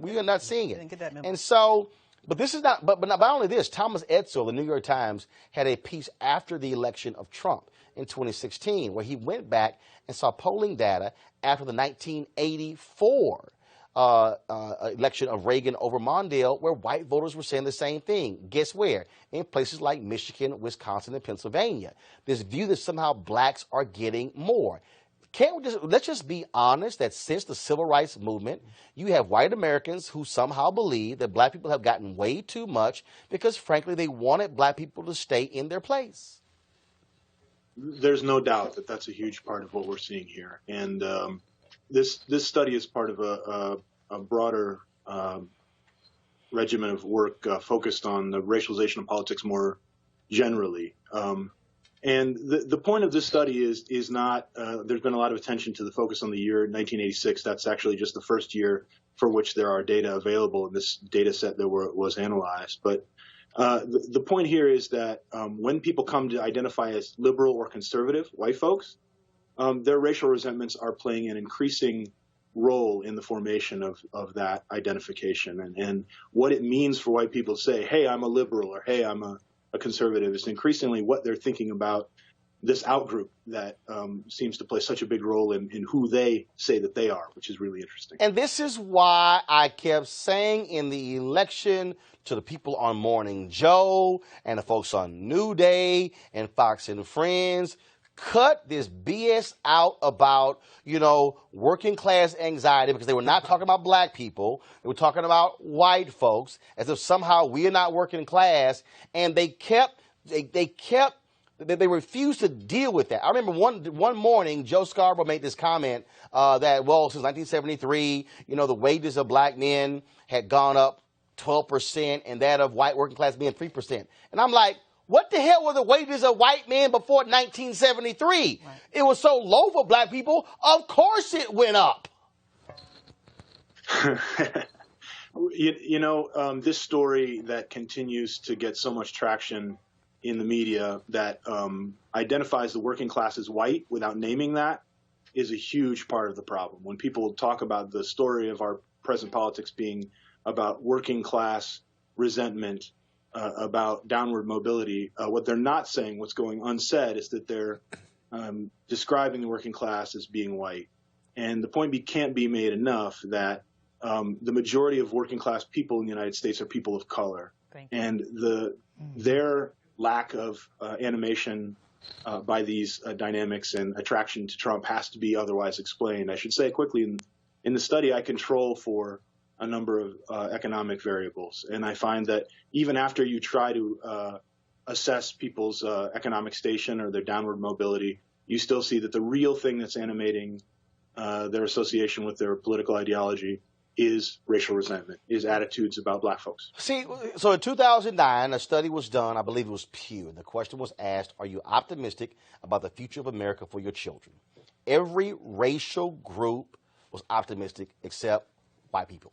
A: We are not seeing it.
D: Didn't get that memo.
A: And so, but this is not, but not only this, Thomas Edsall, the New York Times, had a piece after the election of Trump in 2016, where he went back and saw polling data after the 1984 election of Reagan over Mondale, where white voters were saying the same thing. Guess where? In places like Michigan, Wisconsin, and Pennsylvania. This view that somehow blacks are getting more. Let's just be honest that since the civil rights movement, you have white Americans who somehow believe that black people have gotten way too much because, frankly, they wanted black people to stay in their place.
K: There's no doubt that that's a huge part of what we're seeing here. And this study is part of a broader regimen of work focused on the racialization of politics more generally. And the point of this study is not, there's been a lot of attention to the focus on the year 1986. That's actually just the first year for which there are data available in this data set that was analyzed. But the point here is that when people come to identify as liberal or conservative white folks, their racial resentments are playing an increasing role in the formation of that identification. And what it means for white people to say, hey, I'm a liberal, or hey, I'm a conservative, is increasingly what they're thinking about this outgroup that seems to play such a big role in who they say that they are, which is really interesting.
A: And this is why I kept saying in the election to the people on Morning Joe and the folks on New Day and Fox and Friends, cut this BS out about, working class anxiety, because they were not talking about black people. They were talking about white folks as if somehow we are not working class. And they refused to deal with that. I remember one morning, Joe Scarborough made this comment that, since 1973, the wages of black men had gone up 12% and that of white working class men 3%. And I'm like, what the hell were the wages of white men before 1973? Right. It was so low for black people. Of course it went up.
K: This story that continues to get so much traction in the media that identifies the working class as white without naming that is a huge part of the problem. When people talk about the story of our present politics being about working class resentment, about downward mobility, what they're not saying, what's going unsaid, is that they're describing the working class as being white. And the point can't be made enough that the majority of working class people in the United States are people of color. And their lack of animation by these dynamics and attraction to Trump has to be otherwise explained. I should say quickly, in the study, I control for a number of economic variables. And I find that even after you try to assess people's economic station or their downward mobility, you still see that the real thing that's animating their association with their political ideology is racial resentment, is attitudes about black folks.
A: See, so in 2009, a study was done, I believe it was Pew, and the question was asked, are you optimistic about the future of America for your children? Every racial group was optimistic except white people.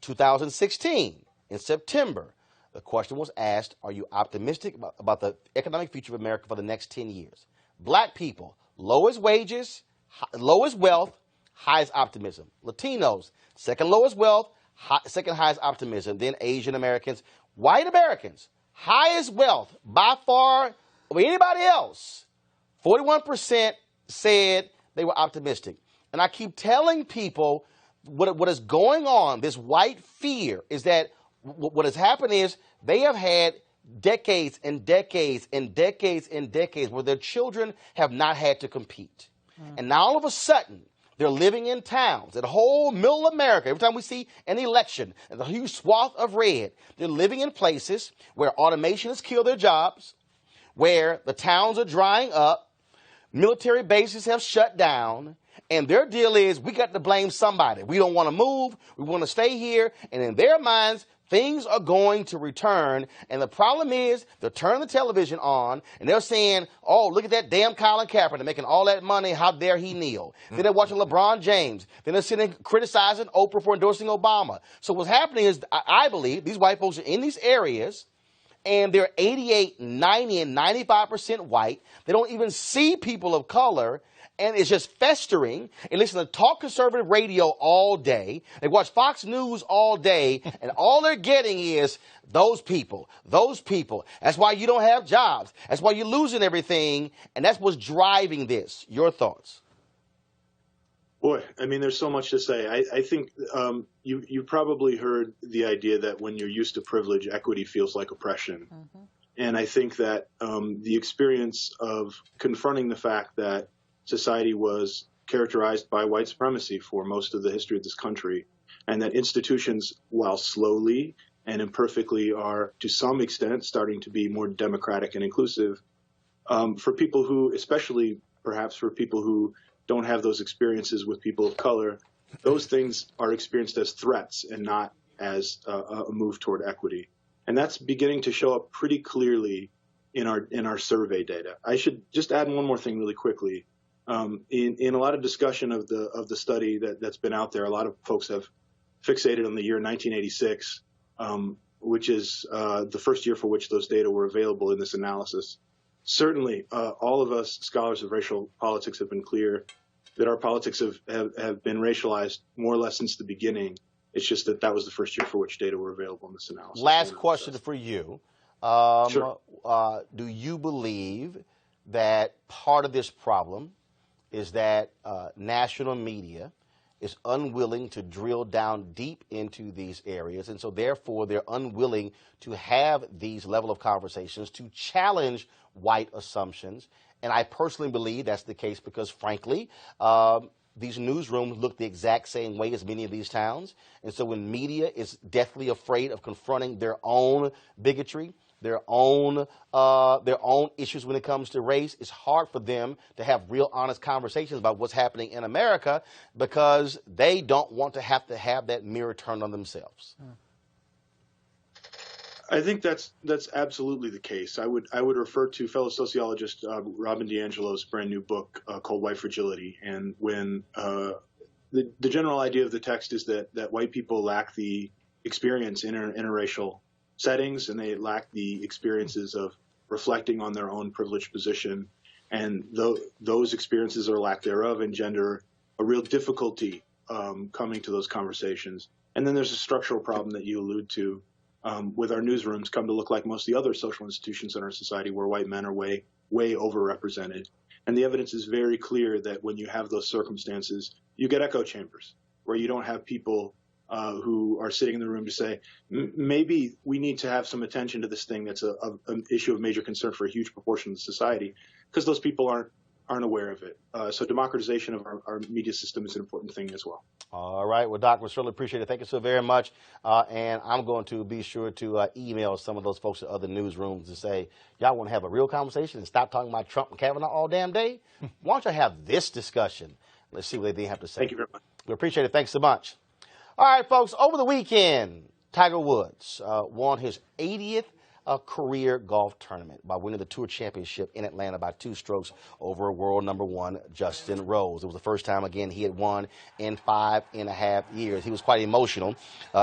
A: 2016, in September, the question was asked, are you optimistic about the economic future of America for the next 10 years? Black people, lowest wages, lowest wealth, highest optimism. Latinos, second lowest wealth, second highest optimism. Then Asian Americans, white Americans, highest wealth by far of anybody else, 41% said they were optimistic. And I keep telling people what is going on, this white fear, is that what has happened is they have had decades and decades and decades and decades where their children have not had to compete. And now all of a sudden, they're living in towns, in whole middle America. Every time we see an election, and a huge swath of red, they're living in places where automation has killed their jobs, where the towns are drying up, military bases have shut down, and their deal is we got to blame somebody. We don't want to move. We want to stay here. And in their minds, things are going to return. And the problem is they're turning the television on and they're saying, oh, look at that damn Colin Kaepernick making all that money. How dare he kneel? Then they're watching LeBron James. Then they're sitting criticizing Oprah for endorsing Obama. So what's happening is, I believe, these white folks are in these areas and they're 88, 90, and 95% white. They don't even see people of color. And it's just festering, and listen to talk conservative radio all day. They watch Fox News all day, and all they're getting is those people, those people. That's why you don't have jobs. That's why you're losing everything, and that's what's driving this. Your thoughts?
K: Boy, I mean, there's so much to say. I think you probably heard the idea that when you're used to privilege, equity feels like oppression. Mm-hmm. And I think that the experience of confronting the fact that society was characterized by white supremacy for most of the history of this country, and that institutions, while slowly and imperfectly, are to some extent starting to be more democratic and inclusive. For people who, especially perhaps for people who don't have those experiences with people of color, those things are experienced as threats and not as a move toward equity. And that's beginning to show up pretty clearly in our survey data. I should just add one more thing really quickly. In a lot of discussion of the study that's been out there, a lot of folks have fixated on the year 1986, which is the first year for which those data were available in this analysis. Certainly, all of us scholars of racial politics have been clear that our politics have been racialized more or less since the beginning. It's just that was the first year for which data were available in this analysis.
A: Last question for you.
K: Sure.
A: Do you believe that part of this problem is that national media is unwilling to drill down deep into these areas, and so therefore they're unwilling to have these level of conversations to challenge white assumptions? And I personally believe that's the case because, frankly, these newsrooms look the exact same way as many of these towns. And so when media is deathly afraid of confronting their own bigotry, their own issues when it comes to race, it's hard for them to have real honest conversations about what's happening in America because they don't want to have that mirror turned on themselves.
K: I think that's absolutely the case. I would refer to fellow sociologist Robin DiAngelo's brand new book called White Fragility. And when the general idea of the text is that white people lack the experience in interracial settings, and they lack the experiences of reflecting on their own privileged position, and those experiences or lack thereof engender a real difficulty coming to those conversations. And then there's a structural problem that you allude to with our newsrooms come to look like most of the other social institutions in our society where white men are way overrepresented. And the evidence is very clear that when you have those circumstances, you get echo chambers where you don't have people who are sitting in the room to say, maybe we need to have some attention to this thing that's an issue of major concern for a huge proportion of the society, because those people aren't aware of it. So democratization of our media system is an important thing as well.
A: All right. Well, Doc, we certainly appreciate it. Thank you so very much. And I'm going to be sure to email some of those folks at other newsrooms to say, y'all want to have a real conversation and stop talking about Trump and Kavanaugh all damn day? Why don't you have this discussion? Let's see what they have to say.
K: Thank you very much.
A: We appreciate it. Thanks so much. All right, folks, over the weekend, Tiger Woods won his 80th career golf tournament by winning the Tour Championship in Atlanta by 2 strokes over world number 1, Justin Rose. It was the first time, again, he had won in 5.5 years. He was quite emotional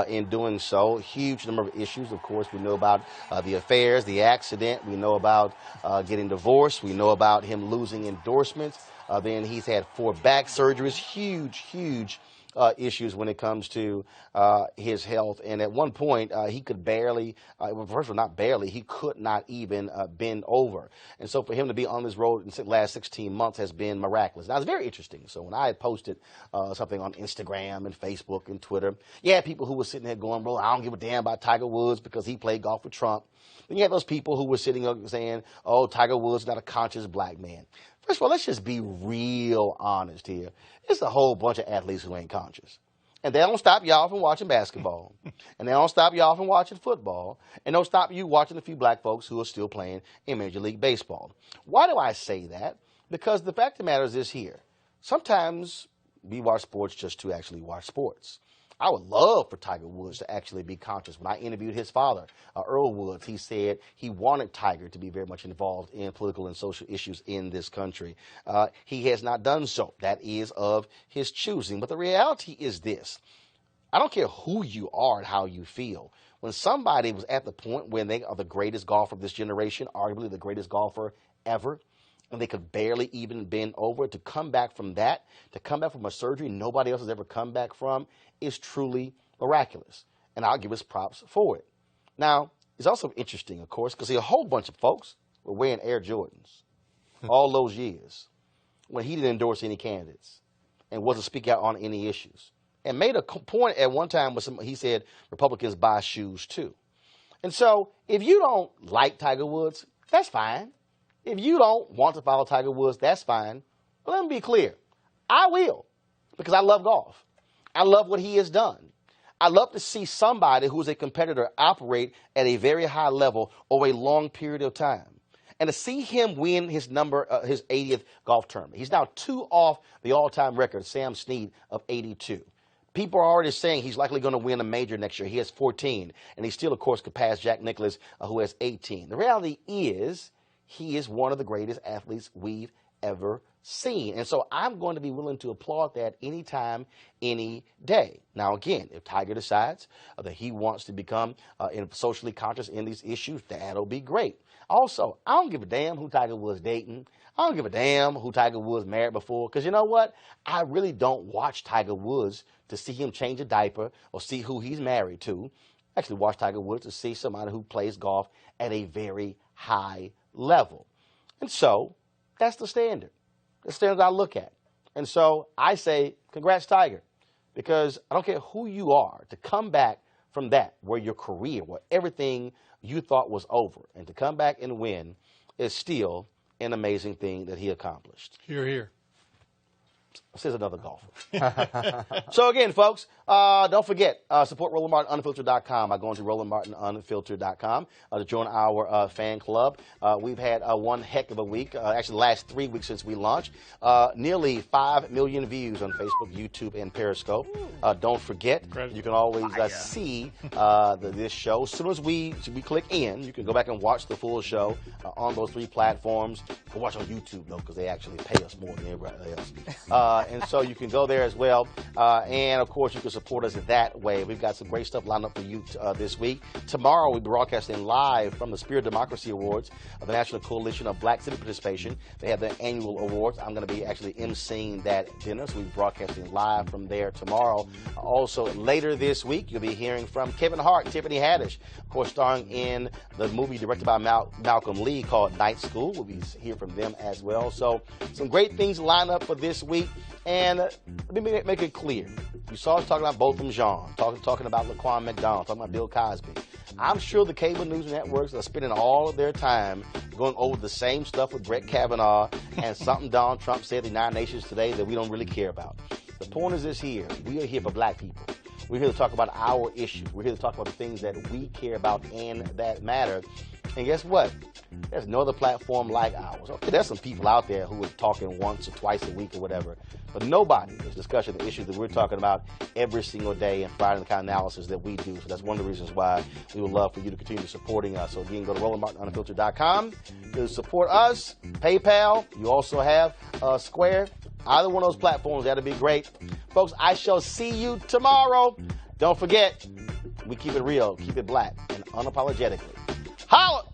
A: in doing so. Huge number of issues. Of course, we know about the affairs, the accident. We know about getting divorced. We know about him losing endorsements. Then he's had 4 back surgeries. Huge issues when it comes to his health. And at one point, he could barely, first of all, not barely, he could not even bend over. And so for him to be on this road in the last 16 months has been miraculous. Now, it's very interesting. So when I had posted something on Instagram and Facebook and Twitter, you had people who were sitting there going, well, I don't give a damn about Tiger Woods because he played golf with Trump. Then you had those people who were sitting up saying, oh, Tiger Woods is not a conscious black man. First of all, let's just be real honest here. It's a whole bunch of athletes who ain't conscious. And they don't stop y'all from watching basketball. And they don't stop y'all from watching football. And don't stop you watching a few black folks who are still playing in Major League Baseball. Why do I say that? Because the fact of the matter is this here. Sometimes we watch sports just to actually watch sports. I would love for Tiger Woods to actually be conscious. When I interviewed his father, Earl Woods, he said he wanted Tiger to be very much involved in political and social issues in this country. He has not done so. That is of his choosing. But the reality is this. I don't care who you are and how you feel. When somebody was at the point when they are the greatest golfer of this generation, arguably the greatest golfer ever, and they could barely even bend over, to come back from that, to come back from a surgery nobody else has ever come back from, is truly miraculous. And I'll give us props for it. Now, it's also interesting, of course, because a whole bunch of folks were wearing Air Jordans all those years when he didn't endorse any candidates and wasn't speaking out on any issues. And made a point at one time where he said Republicans buy shoes too. And so if you don't like Tiger Woods, that's fine. If you don't want to follow Tiger Woods, that's fine. But let me be clear. I will, because I love golf. I love what he has done. I love to see somebody who's a competitor operate at a very high level over a long period of time. And to see him win his 80th golf tournament. He's now 2 off the all-time record, Sam Snead, of 82. People are already saying he's likely going to win a major next year. He has 14. And he still, of course, could pass Jack Nicklaus, who has 18. The reality is he is one of the greatest athletes we've ever seen. And so I'm going to be willing to applaud that anytime, any day. Now, again, if Tiger decides that he wants to become socially conscious in these issues, that'll be great. Also, I don't give a damn who Tiger was dating. I don't give a damn who Tiger Woods married before, because you know what? I really don't watch Tiger Woods to see him change a diaper or see who he's married to. I actually watch Tiger Woods to see somebody who plays golf at a very high level. And so that's the standard. The standard I look at. And so I say, congrats, Tiger, because I don't care who you are, to come back from that, where your career, where everything you thought was over, and to come back and win is still an amazing thing that he accomplished.
F: Hear, hear.
A: Says another golfer. So again, folks, don't forget, support RolandMartinUnfiltered.com by going to RolandMartinUnfiltered.com to join our fan club. We've had one heck of a week, actually the last 3 weeks since we launched. Nearly 5 million views on Facebook, YouTube, and Periscope. Don't forget, you can always see this show. As soon as we click in, you can go back and watch the full show on those 3 platforms. You can watch on YouTube, though, because they actually pay us more than everybody else. And so you can go there as well. And, of course, you can support us that way. We've got some great stuff lined up for you this week. Tomorrow, we'll be broadcasting live from the Spirit Democracy Awards of the National Coalition of Black Civic Participation. They have their annual awards. I'm going to be actually emceeing that dinner, so we'll be broadcasting live from there tomorrow. Also, later this week, you'll be hearing from Kevin Hart and Tiffany Haddish, of course, starring in the movie directed by Malcolm Lee called Night School. We'll be hearing from them as well. So some great things lined up for this week. And let me make it clear. You saw us talking about Botham Jean, talking about LaQuan McDonald, talking about Bill Cosby. I'm sure the cable news networks are spending all of their time going over the same stuff with Brett Kavanaugh and something Donald Trump said in the United Nations today that we don't really care about. The point is this here. We are here for black people. We're here to talk about our issues. We're here to talk about the things that we care about and that matter. And guess what? There's no other platform like ours. Okay, there's some people out there who are talking once or twice a week or whatever, but nobody is discussing the issues that we're talking about every single day and providing the kind of analysis that we do. So that's one of the reasons why we would love for you to continue supporting us. So again, go to RolandMartinUnfiltered.com to support us. PayPal. You also have Square. Either one of those platforms, that'd be great. Folks, I shall see you tomorrow. Don't forget, we keep it real, keep it black, and unapologetically. Holla!